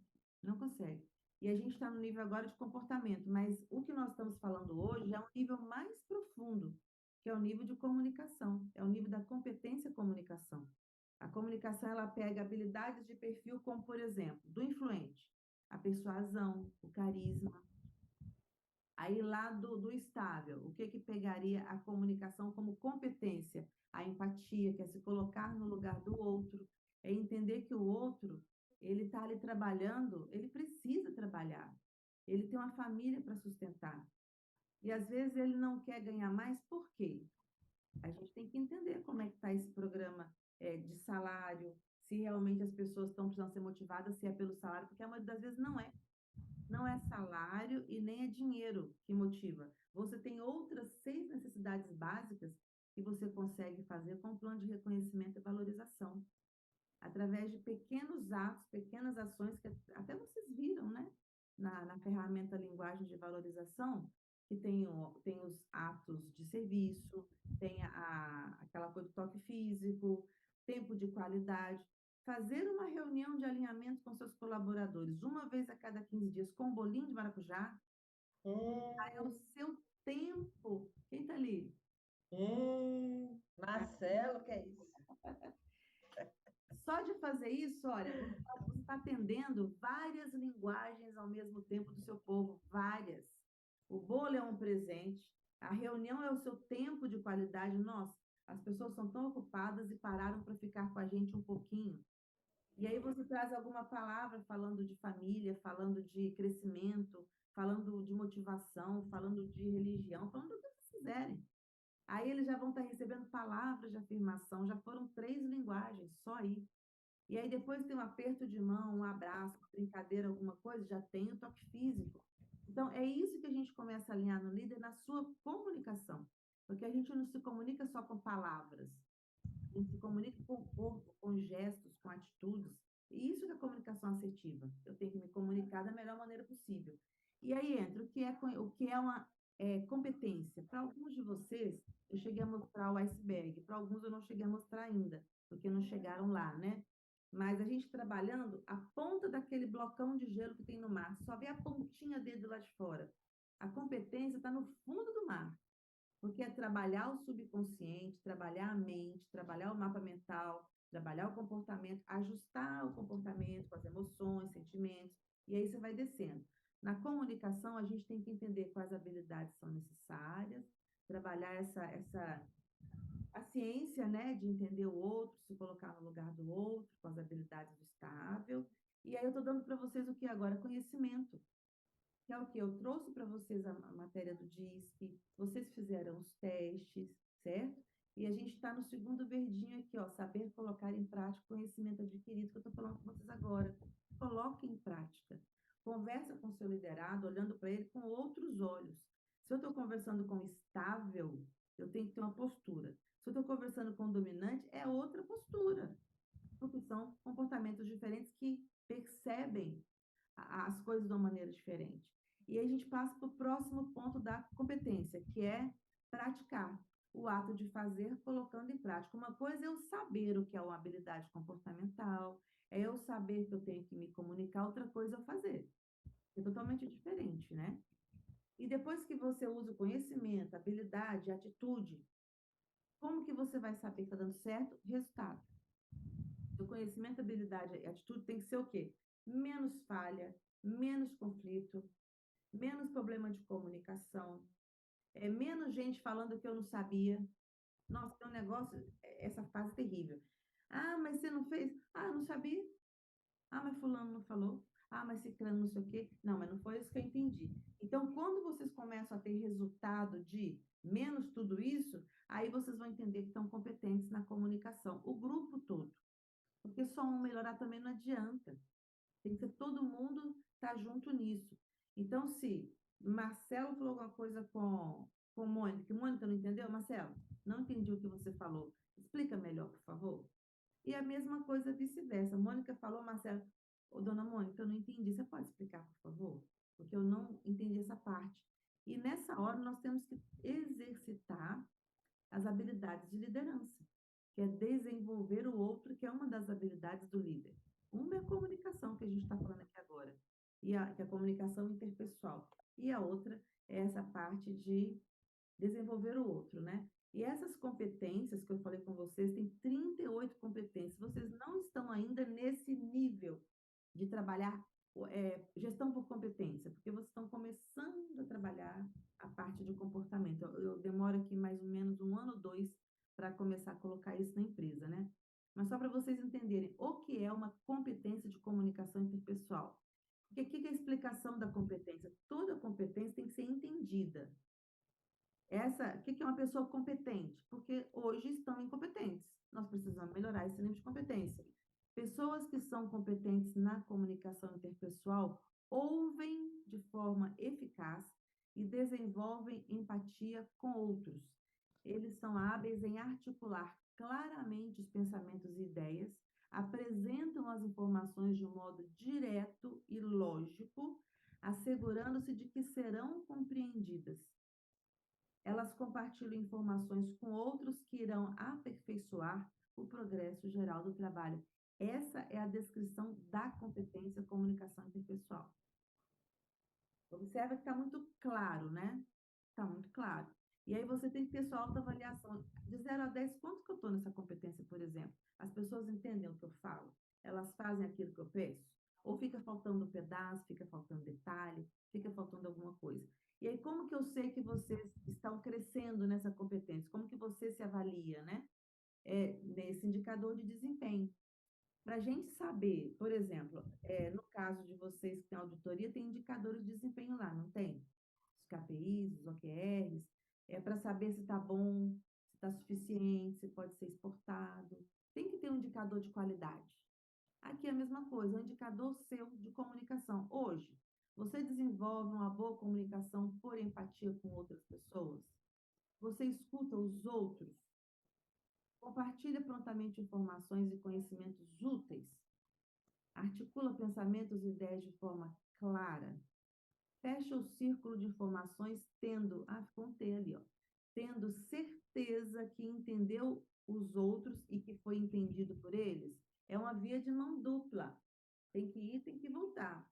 não consegue. E a gente está no nível agora de comportamento, mas o que nós estamos falando hoje é um nível mais profundo, que é o nível de comunicação, é o nível da competência comunicação. A comunicação, ela pega habilidades de perfil como, por exemplo, do influente, a persuasão, o carisma. Aí lá do estável, o que que pegaria a comunicação como competência? A empatia, que é se colocar no lugar do outro, é entender que o outro, ele está ali trabalhando, ele precisa trabalhar, ele tem uma família para sustentar. E às vezes ele não quer ganhar mais, por quê? A gente tem que entender como é que está esse programa de salário, se realmente as pessoas estão precisando ser motivadas, se é pelo salário, porque a maioria das vezes não é. Não é salário e nem é dinheiro que motiva. Você tem outras 6 necessidades básicas que você consegue fazer com o plano de reconhecimento e valorização, através de pequenos atos, pequenas ações que até vocês viram, né? Na ferramenta linguagem de valorização, que tem os atos de serviço, tem aquela coisa do toque físico, tempo de qualidade. Fazer uma reunião de alinhamento com seus colaboradores uma vez a cada 15 dias com um bolinho de maracujá é o Hum, seu tempo. Quem está ali? hum. Marcelo, que é isso? Só de fazer isso, olha, você está atendendo várias linguagens ao mesmo tempo do seu povo, várias. O bolo é um presente, a reunião é o seu tempo de qualidade. Nossa, as pessoas são tão ocupadas e pararam para ficar com a gente um pouquinho. E aí você traz alguma palavra falando de família, falando de crescimento, falando de motivação, falando de religião, falando do que vocês quiserem. Aí eles já vão estar recebendo palavras de afirmação, já foram 3 linguagens, só aí. E aí depois tem um aperto de mão, um abraço, uma brincadeira, alguma coisa, já tem o toque físico. Então, é isso que a gente começa a alinhar no líder na sua comunicação. Porque a gente não se comunica só com palavras, a gente se comunica com o corpo, com gestos, com atitudes. E isso que é a comunicação assertiva. Eu tenho que me comunicar da melhor maneira possível. E aí entra o que é uma competência. Para alguns de vocês, eu cheguei a mostrar o iceberg. Para alguns, eu não cheguei a mostrar ainda, porque não chegaram lá, né? Mas a gente trabalhando a ponta daquele blocão de gelo que tem no mar, só vê a pontinha dele lá de fora. A competência está no fundo do mar. Porque é trabalhar o subconsciente, trabalhar a mente, trabalhar o mapa mental, trabalhar o comportamento, ajustar o comportamento com as emoções, sentimentos, e aí você vai descendo. Na comunicação, a gente tem que entender quais habilidades são necessárias, trabalhar a ciência, né, de entender o outro, se colocar no lugar do outro, com as habilidades do estável. E aí eu estou dando para vocês o que agora? Conhecimento, que é o que eu trouxe para vocês a matéria do DISC, vocês fizeram os testes, certo? E a gente está no segundo verdinho aqui, ó, saber colocar em prática o conhecimento adquirido que eu estou falando com vocês agora. Coloque em prática. Conversa com o seu liderado, olhando para ele com outros olhos. Se eu estou conversando com estável, eu tenho que ter uma postura. Se eu estou conversando com dominante, é outra postura, porque são comportamentos diferentes que percebem as coisas de uma maneira diferente. E aí a gente passa para o próximo ponto da competência, que é praticar o ato de fazer colocando em prática. Uma coisa é eu saber o que é uma habilidade comportamental, é eu saber que eu tenho que me comunicar, outra coisa é eu fazer. É totalmente diferente, né? E depois que você usa o conhecimento, habilidade, atitude, como que você vai saber que está dando certo? Resultado. O conhecimento, habilidade e atitude tem que ser o quê? Menos falha, menos conflito, menos problema de comunicação, menos gente falando que eu não sabia. Nossa, tem um negócio, essa fase terrível. Ah, mas você não fez? Ah, não sabia. Ah, mas fulano não falou. Ah, mas ciclano não sei o quê. Não, mas não foi isso que eu entendi. Então, quando vocês começam a ter resultado de menos tudo isso, aí vocês vão entender que estão competentes na comunicação. O grupo todo. Porque só um melhorar também não adianta. Tem que ser todo mundo tá junto nisso. Então, se Marcelo falou alguma coisa com Mônica, que Mônica não entendeu, Marcelo, não entendi o que você falou. Explica melhor, por favor. E a mesma coisa vice-versa. Mônica falou, Marcelo, ô, dona Mônica, eu não entendi. Você pode explicar, por favor? Porque eu não entendi essa parte. E nessa hora nós temos que exercitar as habilidades de liderança, que é desenvolver o outro, que é uma das habilidades do líder. Uma é a comunicação, que a gente está falando aqui agora, que é a comunicação interpessoal. E a outra é essa parte de desenvolver o outro, né? E essas competências que eu falei com vocês, tem 38 competências. Vocês não estão ainda nesse nível de trabalhar gestão por competência, porque vocês estão começando a trabalhar a parte de comportamento. Eu demoro aqui mais ou menos 1 ano ou 2 para começar a colocar isso na empresa, né? Mas só para vocês entenderem o que é uma competência de comunicação interpessoal. Porque o que é a explicação da competência? Toda competência tem que ser entendida. O que é uma pessoa competente? Porque hoje estão incompetentes. Nós precisamos melhorar esse nível de competência. Pessoas que são competentes na comunicação interpessoal ouvem de forma eficaz e desenvolvem empatia com outros. Eles são hábeis em articular claramente os pensamentos e ideias, apresentam as informações de um modo direto e lógico, assegurando-se de que serão compreendidas. Elas compartilham informações com outros que irão aperfeiçoar o progresso geral do trabalho. Essa é a descrição da competência comunicação interpessoal. Observa que está muito claro, né? Está muito claro. E aí você tem que ter sua autoavaliação. De 0 a 10, quanto que eu estou nessa competência, por exemplo? As pessoas entendem o que eu falo? Elas fazem aquilo que eu peço? Ou fica faltando um pedaço, fica faltando detalhe, fica faltando alguma coisa? E aí, como que eu sei que vocês estão crescendo nessa competência? Como que você se avalia, né? Nesse indicador de desempenho. Para a gente saber, por exemplo, no caso de vocês que têm auditoria, tem indicadores de desempenho lá, não tem? Os KPIs, os OKRs, para saber se está bom, se está suficiente, se pode ser exportado. Tem que ter um indicador de qualidade. Aqui é a mesma coisa, um indicador seu de comunicação. Hoje, você desenvolve uma boa comunicação por empatia com outras pessoas? Você escuta os outros? Compartilha prontamente informações e conhecimentos úteis? Articula pensamentos e ideias de forma clara? Fecha o círculo de informações ficou um T ali, ó. Tendo certeza que entendeu os outros e que foi entendido por eles? É uma via de mão dupla. Tem que ir, tem que voltar.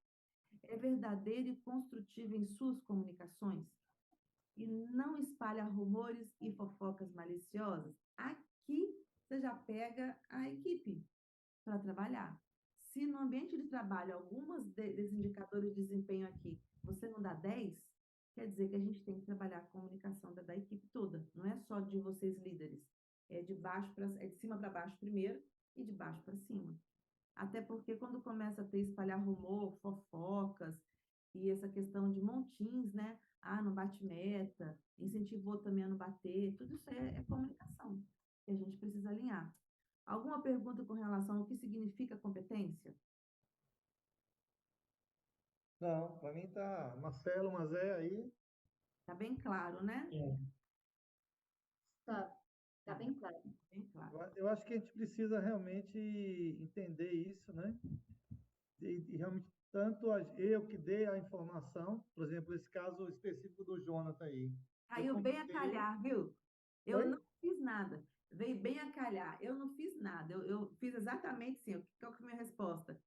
É verdadeiro e construtivo em suas comunicações? E não espalha rumores e fofocas maliciosas? Aqui você já pega a equipe para trabalhar. Se no ambiente de trabalho, desses indicadores de desempenho aqui, você não dá 10, quer dizer que a gente tem que trabalhar a comunicação da equipe toda. Não é só de vocês líderes. É de cima para baixo primeiro e de baixo para cima. Até porque quando começa a espalhar rumor, fofocas e essa questão de montins, né? Ah, não bate meta, incentivou também a não bater, tudo isso é comunicação. E a gente precisa alinhar. Alguma pergunta com relação ao que significa competência? Não, para mim tá Marcelo, Mazé aí. Tá bem claro, né? Tá bem claro. Bem claro. Eu acho que a gente precisa realmente entender isso, né? E realmente, eu que dei a informação, por exemplo, esse caso específico do Jonathan aí. Caiu bem a calhar, viu? Eu Oi? não fiz nada. Veio bem a calhar. Eu não fiz nada. Eu fiz exatamente sim. Qual que é a minha resposta?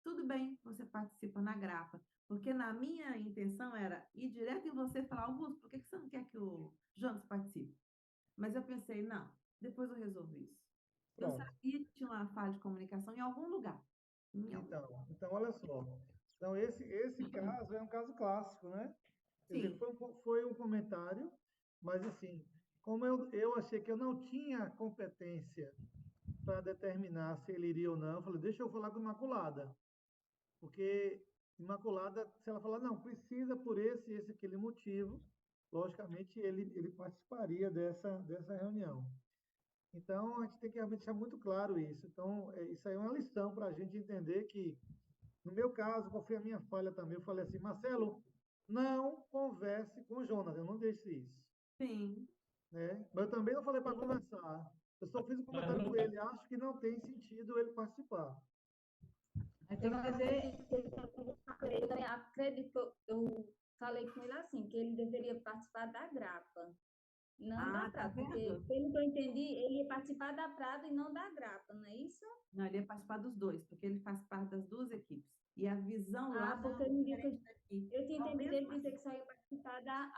Tudo bem, você participa na grapa. Porque na minha intenção era ir direto em você e falar, Augusto, por que que você não quer que o Jonas participe? Mas eu pensei, não, depois eu resolvo isso. Eu Pronto. sabia que tinha uma falha de comunicação em algum lugar. Em algum. Então, olha só. Então, esse caso é um caso clássico, né? Quer dizer, Sim, foi um comentário, mas assim, como eu achei que eu não tinha competência para determinar se ele iria ou não, eu falei, deixa eu falar com a Imaculada. Porque Imaculada, se ela falar, não, precisa por esse, aquele motivo, logicamente ele participaria dessa reunião. Então, a gente tem que realmente deixar muito claro isso. Então, isso aí é uma lição para a gente entender que, no meu caso, qual foi a minha falha também? Eu falei assim, Marcelo, não converse com o Jonas, eu não disse isso, sim, né? Mas eu também não falei para conversar. Eu só fiz um Mas comentário com nunca. ele, acho que não tem sentido ele participar. Aí Eu tem que falei, dizer, eu também acredito, eu falei com ele assim, que ele deveria participar da grapa, não da ah, tá prata, porque, vendo? pelo que eu entendi, ele ia participar da prata e não da grapa, não é isso? Não, ele ia participar dos dois, porque ele faz parte das duas equipes. E a visão lá Ah, porque é no dia que diferente daqui. eu tinha É o entendido ele mesmo dizer que só ia participar da.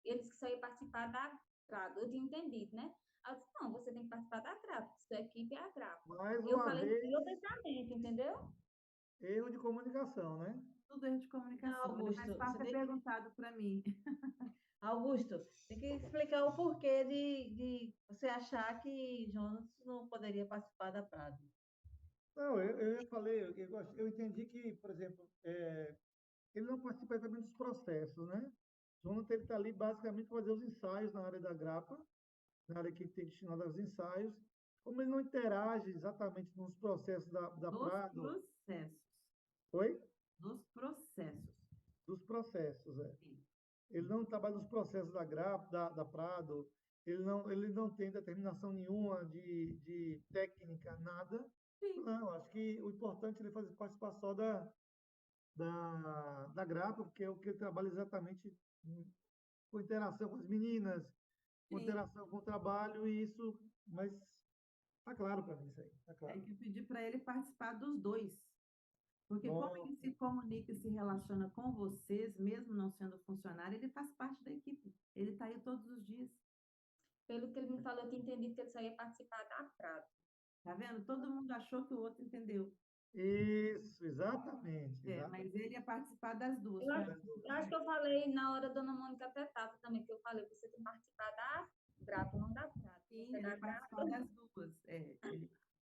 Ele disse que só ia participar da grapa. Eu tinha entendido, né? Aí eu disse, não, você tem que participar da grapa, sua equipe é a grapa. Mais Eu uma falei no vez, meu pensamento, entendeu? erro de comunicação, né? tudo erro de não, comunicação. Mas é Augusto, mais você fácil ter tem que, perguntado para mim. Augusto, tem que explicar o porquê de você achar que Jonas não poderia participar da Prado. Não, eu falei, eu entendi que, por exemplo, ele não participa exatamente dos processos, né? Jonas ele está ali basicamente para fazer os ensaios na área da grapa, na área que tem destinada aos ensaios. Como ele não interage exatamente nos processos da Dos Prado, processos. foi? Dos processos. Dos processos, é. Sim. Ele não trabalha nos processos da grapa, da Prado, ele não tem determinação nenhuma de técnica, nada. Sim. Não, acho que o importante é ele fazer participar só da grapa, porque é o que ele trabalha exatamente com interação com as meninas, com Sim. interação com o trabalho, e isso, mas tá claro para mim isso aí, tá É claro. que eu pedi para ele participar dos dois. Porque como Bom, ele se comunica e se relaciona com vocês, mesmo não sendo funcionário, ele faz parte da equipe. Ele está aí todos os dias. Pelo que ele me falou, eu tinha entendido que ele só ia participar da prata. Tá vendo? Todo mundo achou que o outro entendeu. isso, exatamente, Mas exatamente. ele ia participar das duas. Eu acho, eu acho que eu falei na hora, a dona Mônica até estava também, que eu falei, você tem que participar da grapa, não da prata. Sim, Você é ele da ia participar grapa. das duas.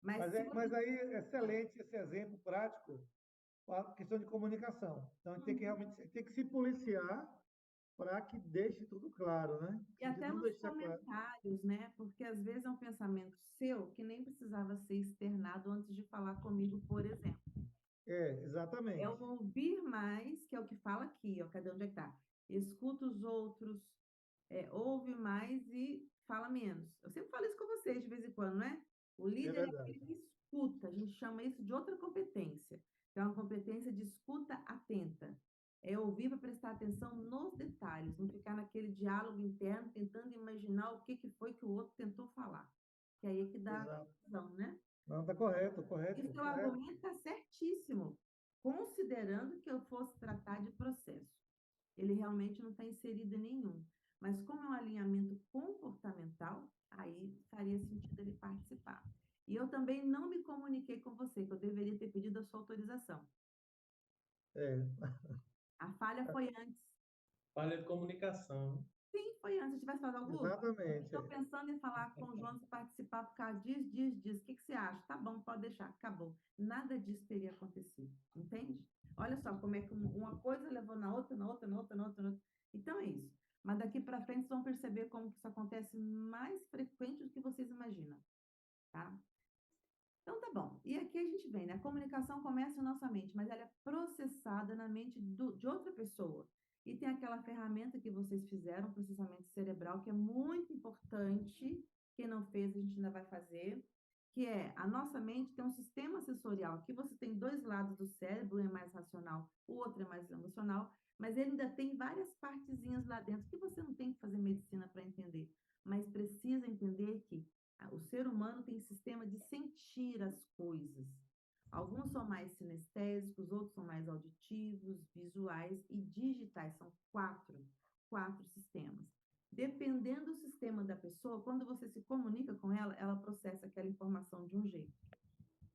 Mas Mas, se mas você. aí, excelente esse exemplo prático, a questão de comunicação. Então, a gente tem que realmente tem que se policiar para que deixe tudo claro, né? E Se a gente até não nos deixar claro. comentários, né? Porque às vezes é um pensamento seu que nem precisava ser externado antes de falar comigo, por exemplo. É Exatamente. o ouvir mais, que é o que fala aqui, ó, cadê onde é que tá? Escuta os outros, ouve mais e fala menos. Eu sempre falo isso com vocês de vez em quando, né? O É líder é verdade. aquele que escuta, a gente chama isso de outra competência, que é uma competência de escuta atenta. É ouvir para prestar atenção nos detalhes, não ficar naquele diálogo interno tentando imaginar o que foi que o outro tentou falar. Que aí é que dá a Exato. confusão, né? Não, está correto, E o correto, seu correto. argumento está certíssimo, considerando que eu fosse tratar de processo. Ele realmente não está inserido em nenhum. Mas como é um alinhamento comportamental, aí faria sentido ele participar. E eu também não me comuniquei com você, que eu deveria ter pedido a sua autorização. É, A falha foi antes. Falha de comunicação. Sim, foi antes. Se tivesse falado, Augusto, exatamente. estou pensando em falar com o João e participar por causa disso. O que você acha? Tá bom, pode deixar, acabou. Nada disso teria acontecido, entende? Olha só como é que uma coisa levou na outra, na outra, na outra, na outra, na outra. Então é isso. Mas daqui para frente vocês vão perceber como que isso acontece mais frequente do que vocês imaginam, tá? Então tá bom. E aqui a gente vem, né? A comunicação começa na nossa mente, mas ela é processada na mente de outra pessoa. E tem aquela ferramenta que vocês fizeram, processamento cerebral, que é muito importante. Quem não fez, a gente ainda vai fazer. Que é, a nossa mente tem um sistema sensorial. Aqui você tem dois lados do cérebro, um é mais racional, o outro é mais emocional, mas ele ainda tem várias partezinhas lá dentro que você não tem que fazer medicina para entender, mas precisa entender que o ser humano tem sistema de sentir as coisas. Alguns são mais sinestésicos, outros são mais auditivos, visuais e digitais. São quatro sistemas. Dependendo do sistema da pessoa, quando você se comunica com ela, ela processa aquela informação de um jeito.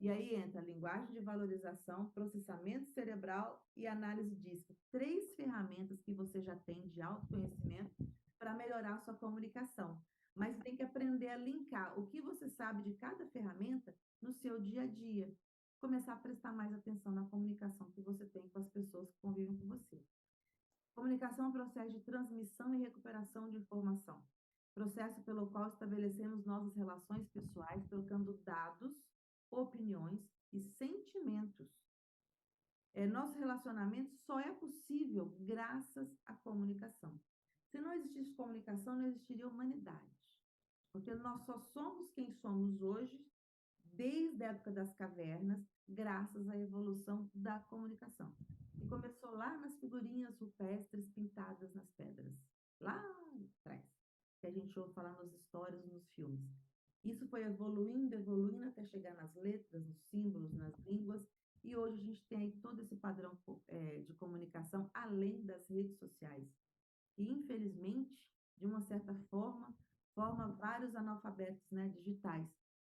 E aí entra a linguagem de valorização, processamento cerebral e análise disso. 3 ferramentas que você já tem de autoconhecimento para melhorar a sua comunicação. Mas tem que aprender a linkar o que você sabe de cada ferramenta no seu dia a dia. Começar a prestar mais atenção na comunicação que você tem com as pessoas que convivem com você. Comunicação é um processo de transmissão e recuperação de informação. Processo pelo qual estabelecemos nossas relações pessoais, trocando dados, opiniões e sentimentos. Nosso relacionamento só é possível graças à comunicação. Se não existisse comunicação, não existiria humanidade. Porque nós só somos quem somos hoje, desde a época das cavernas, graças à evolução da comunicação. E começou lá nas figurinhas rupestres pintadas nas pedras, lá atrás, que a gente ouve falar nas histórias, nos filmes. Isso foi evoluindo, evoluindo até chegar nas letras, nos símbolos, nas línguas, e hoje a gente tem aí todo esse padrão de comunicação, além das redes sociais. E, infelizmente, de uma certa forma, forma vários analfabetos, né, digitais,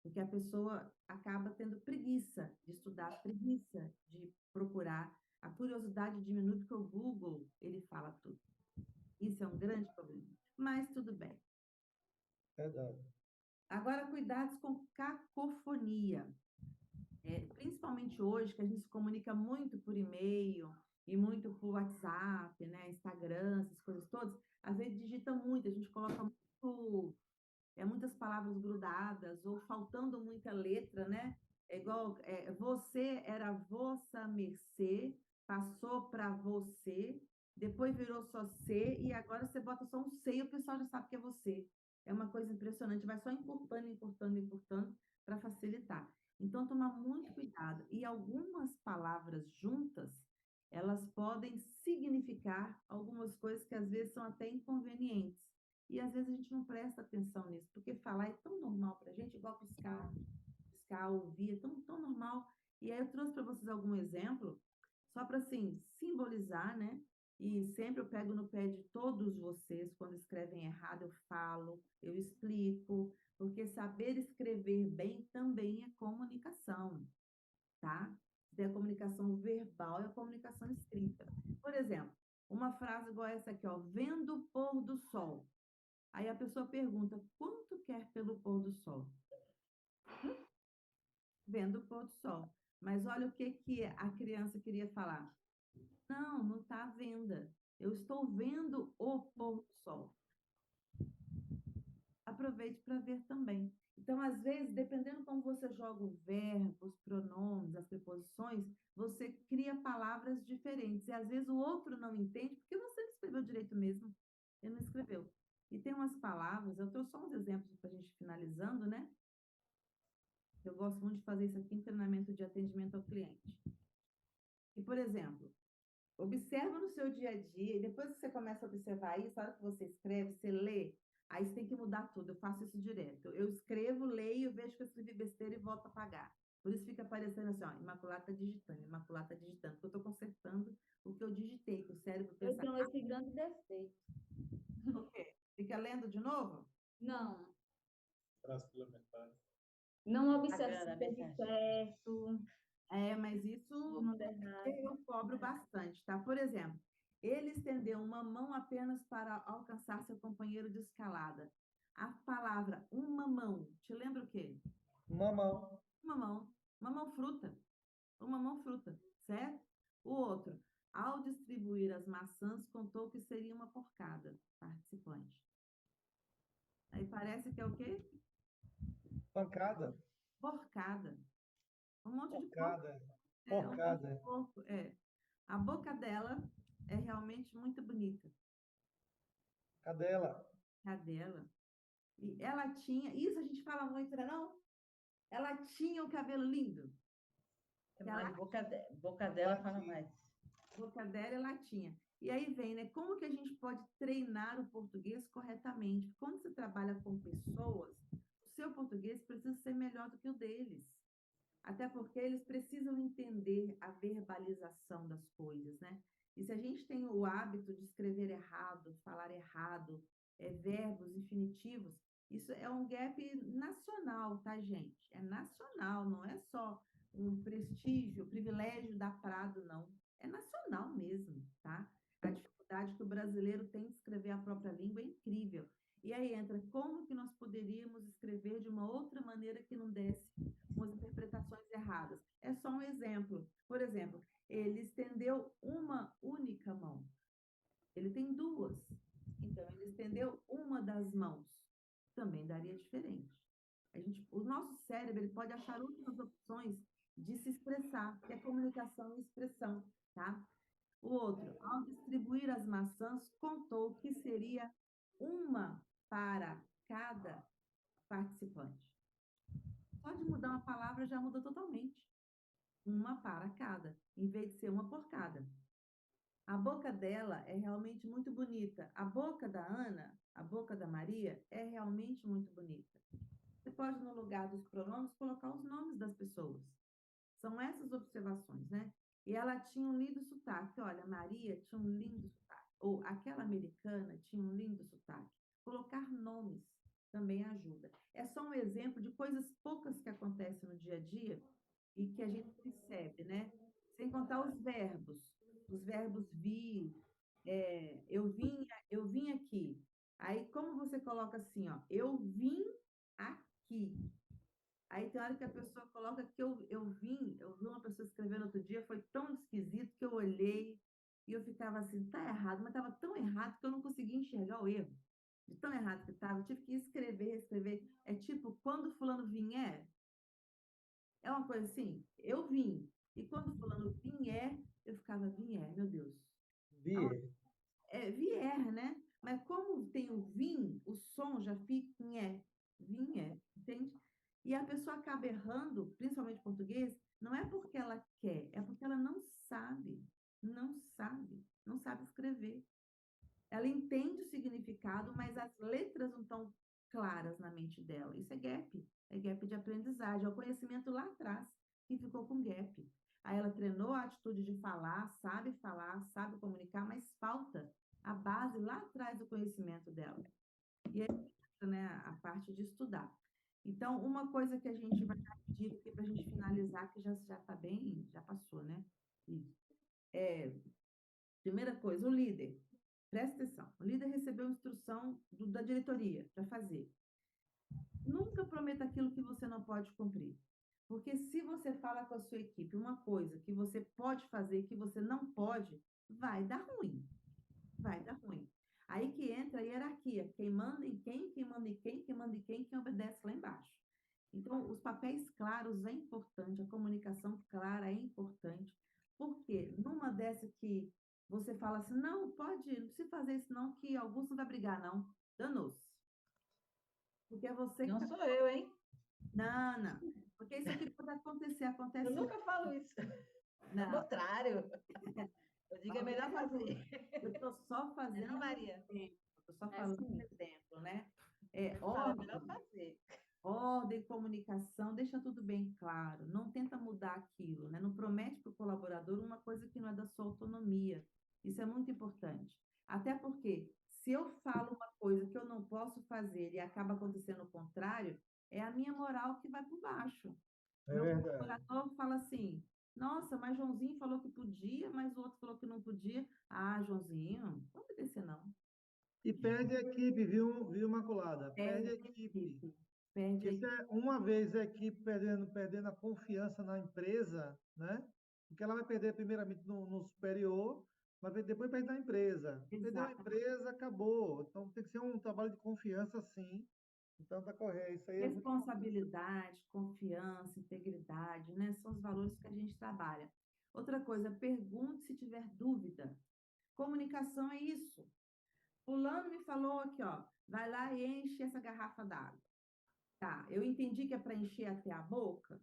porque a pessoa acaba tendo preguiça de estudar, preguiça de procurar, a curiosidade diminui porque o Google, ele fala tudo. Isso é um grande problema, mas tudo bem. Verdade. Agora, cuidados com cacofonia. Principalmente hoje, que a gente se comunica muito por e-mail e muito por WhatsApp, né, Instagram, essas coisas todas, às vezes digita muito, a gente coloca muitas palavras grudadas ou faltando muita letra, né? É igual, você era vossa mercê, passou para você, depois virou só C e agora você bota só um C e o pessoal já sabe que é você. É uma coisa impressionante, vai só encurtando para facilitar. Então, tomar muito cuidado. E algumas palavras juntas, elas podem significar algumas coisas que às vezes são até inconvenientes. E às vezes a gente não presta atenção nisso, porque falar é tão normal para a gente, igual piscar, ouvir, é tão normal. E aí eu trouxe para vocês algum exemplo, só para assim, simbolizar, né? E sempre eu pego no pé de todos vocês, quando escrevem errado, eu falo, eu explico, porque saber escrever bem também é comunicação, tá? Tem a comunicação verbal e a comunicação escrita. Por exemplo, uma frase igual essa aqui, ó, vendo o pôr do sol. Aí a pessoa pergunta, quanto quer pelo pôr do sol? Vendo o pôr do sol. Mas olha o que a criança queria falar. Não está à venda. Eu estou vendo o pôr do sol. Aproveite para ver também. Então, às vezes, dependendo como você joga o verbo, os pronomes, as preposições, você cria palavras diferentes. E às vezes o outro não entende, porque você não escreveu direito mesmo. Ele não escreveu. E tem umas palavras, eu trouxe só uns exemplos para a gente finalizando, né? Eu gosto muito de fazer isso aqui em treinamento de atendimento ao cliente. E, por exemplo, observa no seu dia a dia, e depois que você começa a observar isso, a hora que você escreve, você lê, aí você tem que mudar tudo. Eu faço isso direto. Eu escrevo, leio, vejo que eu escrevi besteira e volto a apagar. Por isso fica aparecendo assim, ó, Imaculada tá digitando, Imaculada tá digitando, porque eu estou consertando o que eu digitei, que o cérebro Eu pensa, tenho esse grande defeito. o quê? Fica lendo de novo? Não, Frase complementar. não observo Apagando se a fez mensagem. Mas certo, isso se não der errado. eu cobro bastante, tá? Por exemplo, ele estendeu uma mão apenas para alcançar seu companheiro de escalada. A palavra uma mão, te lembra o quê? Mamão. Uma mão fruta. Uma mão fruta, certo? O outro, ao distribuir as maçãs, contou que seria uma porcada, participante. Aí parece que é o quê? Pancada. Porcada. Um monte de porco. Porcada. Um monte de Porcada. porco, A boca dela é realmente muito bonita. Cadela. Cadela. E ela tinha, isso a gente fala muito, né, não? Ela tinha o cabelo lindo. Mas boca dela fala mais. Boca dela ela tinha. E aí vem, né? Como que a gente pode treinar o português corretamente? Quando você trabalha com pessoas, o seu português precisa ser melhor do que o deles. Até porque eles precisam entender a verbalização das coisas, né? E se a gente tem o hábito de escrever errado, falar errado, verbos infinitivos, isso é um gap nacional, tá, gente? É nacional, não é só um prestígio, privilégio da Prado, não. É nacional mesmo, tá? A dificuldade que o brasileiro tem de escrever a própria língua é incrível. E aí entra como que nós poderíamos escrever de uma outra maneira que não desse umas interpretações erradas. É só um exemplo. Por exemplo, ele estendeu uma única mão. Ele tem duas. Então, ele estendeu uma das mãos. Também daria diferente. O nosso cérebro ele pode achar outras opções de se expressar, que é comunicação e expressão, tá? O outro, ao distribuir as maçãs, contou que seria uma para cada participante. Só de mudar uma palavra já muda totalmente. Uma para cada, em vez de ser uma por cada. A boca dela é realmente muito bonita. A boca da Ana, a boca da Maria, é realmente muito bonita. Você pode, no lugar dos pronomes, colocar os nomes das pessoas. São essas observações, né? E ela tinha um lindo sotaque. Olha, Maria tinha um lindo sotaque. Ou aquela americana tinha um lindo sotaque. Colocar nomes também ajuda. É só um exemplo de coisas poucas que acontecem no dia a dia e que a gente percebe, né? Sem contar os verbos vir, eu vim aqui. Aí, como você coloca assim, ó, eu vim aqui. Aí tem hora que a pessoa coloca que eu vi uma pessoa escrevendo outro dia, foi tão esquisito que eu olhei e eu ficava assim, tá errado, mas estava tão errado que eu não conseguia enxergar o erro. De tão errado que estava, eu tive que escrever, escrever. É tipo, quando fulano vier, é uma coisa assim, eu vim. E quando fulano vier, eu ficava, vier, meu Deus. Vier. Vier, né? Mas como tem o vim, o som já fica em vinha, entende? E a pessoa acaba errando, principalmente português, não é porque ela quer, é porque ela não sabe escrever. Ela entende o significado, mas as letras não estão claras na mente dela. Isso é gap de aprendizagem, é o conhecimento lá atrás que ficou com gap. Aí ela treinou a atitude de falar, sabe comunicar, mas falta a base lá atrás do conhecimento dela. E aí, né, a parte de estudar. Então, uma coisa que a gente vai dar dica aqui para a gente finalizar, que já está bem, já passou, né? Isso. Primeira coisa, o líder. Presta atenção. O líder recebeu instrução da diretoria para fazer. Nunca prometa aquilo que você não pode cumprir. Porque se você fala com a sua equipe uma coisa que você pode fazer, que você não pode, vai dar ruim. Vai dar ruim. Aí que entra a hierarquia. Quem manda em quem manda em quem manda em quem obedece lá embaixo. Então, os papéis claros é importante, a comunicação clara é importante. Porque numa dessa que você fala assim, não, pode, não precisa fazer isso não, que Augusto não vai brigar, não. Danou-se. Porque é você que Não tá... sou eu, hein? Não. Porque isso aqui pode acontecer, Eu acontece... nunca falo isso. Ao Não. contrário. Eu digo, é melhor fazer. Eu estou só fazendo Não, Maria? exemplo. Estou só É falando assim. exemplo, né? Fala, é melhor fazer. Ordem, comunicação, deixa tudo bem claro. Não tenta mudar aquilo, né? Não promete para o colaborador uma coisa que não é da sua autonomia. Isso é muito importante. Até porque, se eu falo uma coisa que eu não posso fazer e acaba acontecendo o contrário, é a minha moral que vai por baixo. É Meu verdade. colaborador fala assim: nossa, mas Joãozinho falou que podia, mas o outro falou que não podia. Ah, Joãozinho, não vou obedecer, não. E perde a equipe, viu, Imaculada? Perde Perde a a equipe. equipe. Perde a Porque se é uma vez a equipe perdendo a confiança na empresa, né? Porque ela vai perder primeiramente no superior, mas depois perde na empresa. Perdeu a Exato. empresa, acabou. Então tem que ser um trabalho de confiança, sim. Então tá correto. Isso aí é muito importante. Responsabilidade, confiança, integridade, né? São os valores que a gente trabalha. Outra coisa, pergunte se tiver dúvida. Comunicação é isso. Fulano me falou aqui, ó, vai lá e enche essa garrafa d'água. Tá, eu entendi que é para encher até a boca.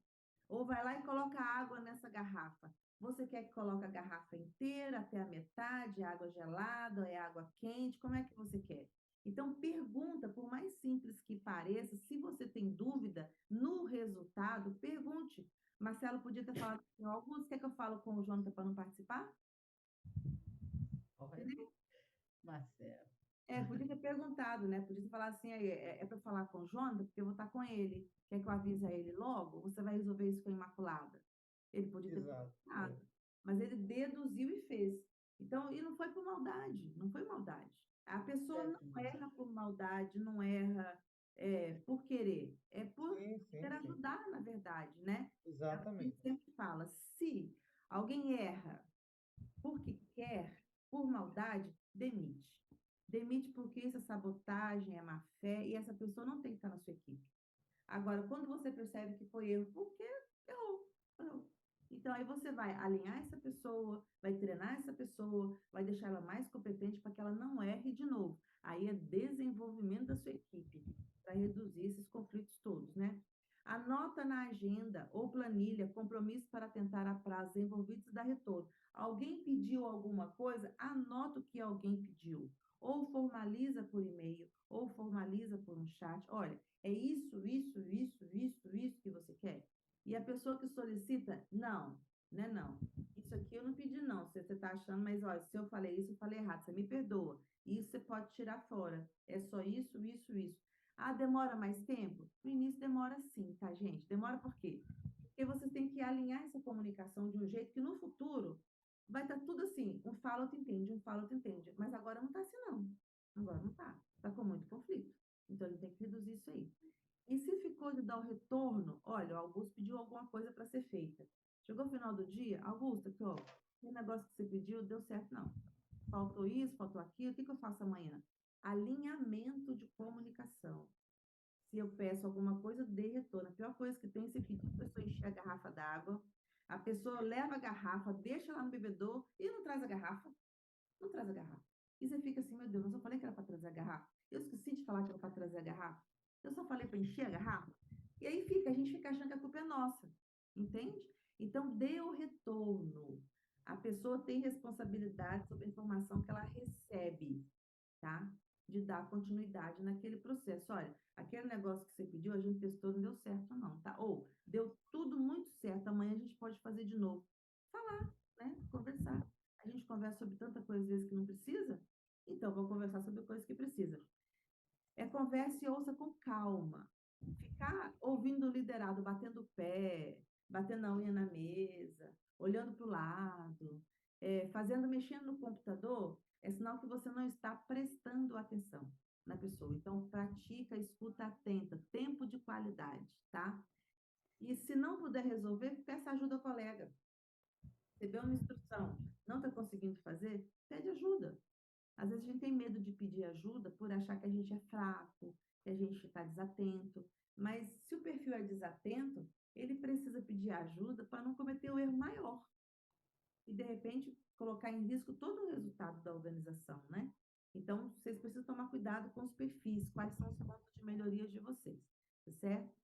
Ou vai lá e coloca água nessa garrafa. Você quer que coloque a garrafa inteira até a metade, água gelada, é água quente? Como é que você quer? Então, pergunta, por mais simples que pareça, se você tem dúvida no resultado, pergunte. Marcelo podia ter falado assim, Augusto, quer que eu falo com o Jonathan para não participar? Olha, Entendeu? Marcelo. Podia ter perguntado, né? Podia ter falado assim, aí, é para falar com o Jonathan, porque eu vou estar com ele. Quer que eu avise a ele logo? Você vai resolver isso com a Imaculada. Ele podia ter Exato. perguntado, mas ele deduziu e fez. Então, e não foi por maldade, não foi maldade. A pessoa não erra por maldade, não erra por querer, é por Sim, querer sim. ajudar, na verdade, né? A Exatamente. gente sempre fala, se alguém erra porque quer, por maldade, demite. Demite porque isso é sabotagem, é má fé, e essa pessoa não tem que estar na sua equipe. Agora, quando você percebe que foi erro, porque errou. Então, aí você vai alinhar essa pessoa, vai treinar essa pessoa, vai deixar ela mais competente para que ela não erre de novo. Aí é desenvolvimento da sua equipe, para reduzir esses conflitos todos, né? Anota na agenda ou planilha compromisso para tentar a prazo envolvidos e dar retorno. Alguém pediu alguma coisa? Anota o que alguém pediu. Ou formaliza por e-mail, ou formaliza por um chat. Olha, é isso que você quer? E a pessoa que solicita, não, né? Não. Isso aqui eu não pedi, não. Se você está achando, mas olha, se eu falei isso, eu falei errado, você me perdoa. Isso você pode tirar fora. É só isso. Ah, demora mais tempo? No início demora sim, tá, gente? Demora por quê? Porque vocês têm que alinhar essa comunicação de um jeito que no futuro vai estar tudo assim, um fala, outro entende, um fala, outro entende. Mas agora não está assim, não. Agora não está. Está com muito conflito. Então, ele tem que reduzir isso aí. E se ficou de dar o retorno, olha, o Augusto pediu alguma coisa para ser feita. Chegou o final do dia, Augusto, aqui, ó, o negócio que você pediu deu certo, não. Faltou isso, faltou aquilo, o que eu faço amanhã? Alinhamento de comunicação. Se eu peço alguma coisa, dê retorno. A pior coisa que tem é você pedir a pessoa encher a garrafa d'água, a pessoa leva a garrafa, deixa lá no bebedor e não traz a garrafa. Não traz a garrafa. E você fica assim, meu Deus, mas eu falei que era para trazer a garrafa. Eu esqueci de falar que era para trazer a garrafa. Eu só falei para encher a garrafa. E aí a gente fica achando que a culpa é nossa. Entende? Então, dê o retorno. A pessoa tem responsabilidade sobre a informação que ela recebe, tá? De dar continuidade naquele processo. Olha, aquele negócio que você pediu, a gente testou, não deu certo não, tá? Ou, deu tudo muito certo, amanhã a gente pode fazer de novo. Falar, né? Conversar. A gente conversa sobre tanta coisa às vezes que não precisa, então vamos conversar sobre coisas que precisa. Converse e ouça com calma. Ficar ouvindo o liderado, batendo o pé, batendo a unha na mesa, olhando para o lado, mexendo no computador, é sinal que você não está prestando atenção na pessoa. Então, pratica a escuta atenta, tempo de qualidade, tá? E se não puder resolver, peça ajuda ao colega. Recebeu uma instrução, não está conseguindo fazer, pede ajuda. Às vezes a gente tem medo de pedir ajuda por achar que a gente é fraco, que a gente está desatento. Mas se o perfil é desatento, ele precisa pedir ajuda para não cometer o erro maior. E, de repente, colocar em risco todo o resultado da organização, né? Então, vocês precisam tomar cuidado com os perfis, quais são os pontos de melhorias de vocês, tá certo?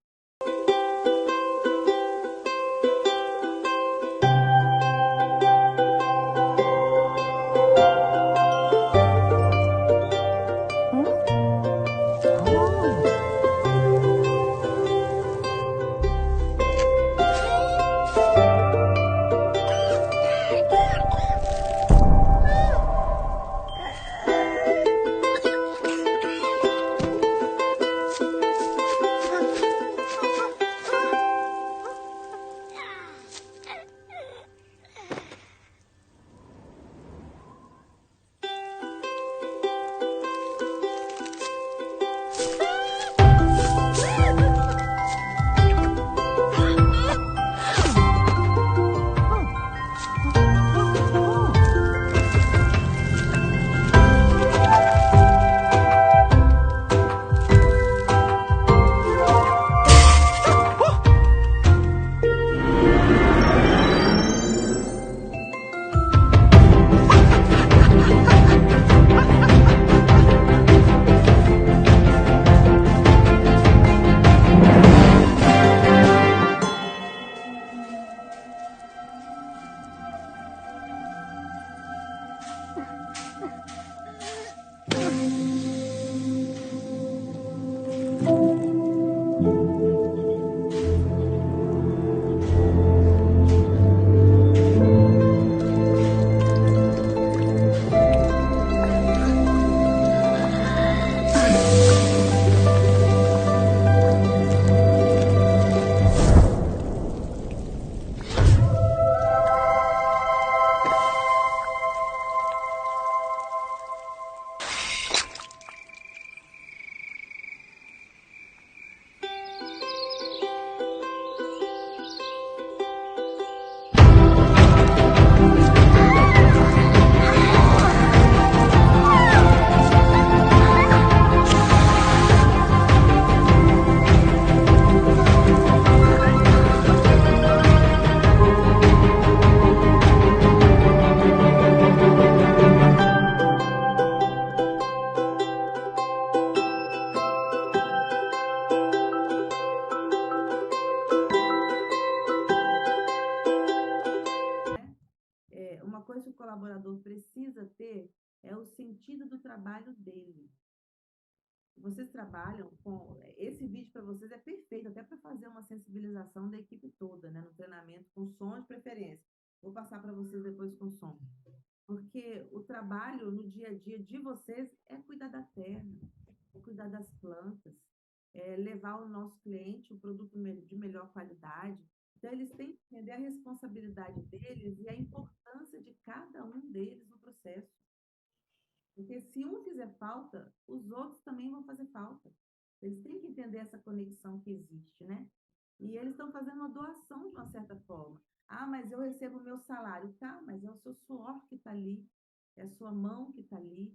sentido do trabalho dele. Vocês trabalham com. Esse vídeo para vocês é perfeito, até para fazer uma sensibilização da equipe toda, né? No treinamento, com som de preferência. Vou passar para vocês depois com som. Porque o trabalho no dia a dia de vocês é cuidar da terra, é cuidar das plantas, é levar ao nosso cliente um produto de melhor qualidade. Então, eles têm que entender a responsabilidade deles e a importância de cada um deles no processo. Porque se um fizer falta, os outros também vão fazer falta. Eles têm que entender essa conexão que existe, né? E eles estão fazendo uma doação de uma certa forma. Ah, mas eu recebo o meu salário. Tá, mas é o seu suor que está ali, é a sua mão que está ali.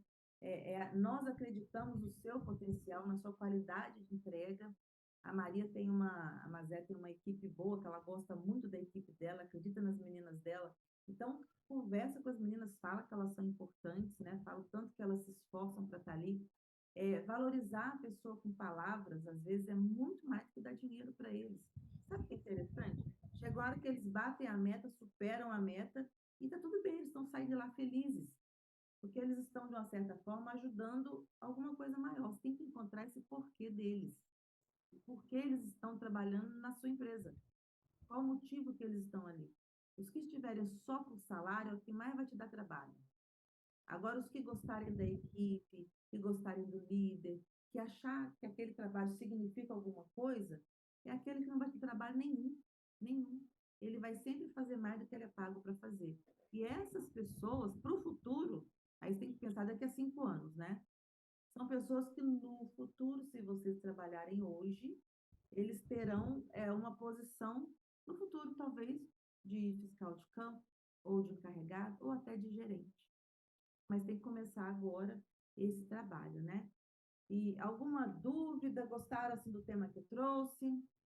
Nós acreditamos no seu potencial, na sua qualidade de entrega. A Mazé tem uma equipe boa, que ela gosta muito da equipe dela, acredita nas meninas dela. Então, conversa com as meninas, fala que elas são importantes, né? Fala o tanto que elas se esforçam para estar ali. Valorizar a pessoa com palavras, às vezes, é muito mais do que dar dinheiro para eles. Sabe o que é interessante? Chega a hora que eles batem a meta, superam a meta, e está tudo bem, eles estão saindo de lá felizes. Porque eles estão, de uma certa forma, ajudando alguma coisa maior. Você tem que encontrar esse porquê deles. Por que eles estão trabalhando na sua empresa? Qual o motivo que eles estão ali? Os que estiverem só por salário é o que mais vai te dar trabalho. Agora, os que gostarem da equipe, que gostarem do líder, que achar que aquele trabalho significa alguma coisa, é aquele que não vai ter trabalho nenhum, nenhum. Ele vai sempre fazer mais do que ele é pago para fazer. E essas pessoas, para o futuro, aí você tem que pensar daqui a 5 anos, né? São pessoas que no futuro, se vocês trabalharem hoje, eles terão uma posição no futuro, talvez, de fiscal de campo, ou de encarregado, ou até de gerente. Mas tem que começar agora esse trabalho, né? E alguma dúvida? Gostaram assim, do tema que eu trouxe?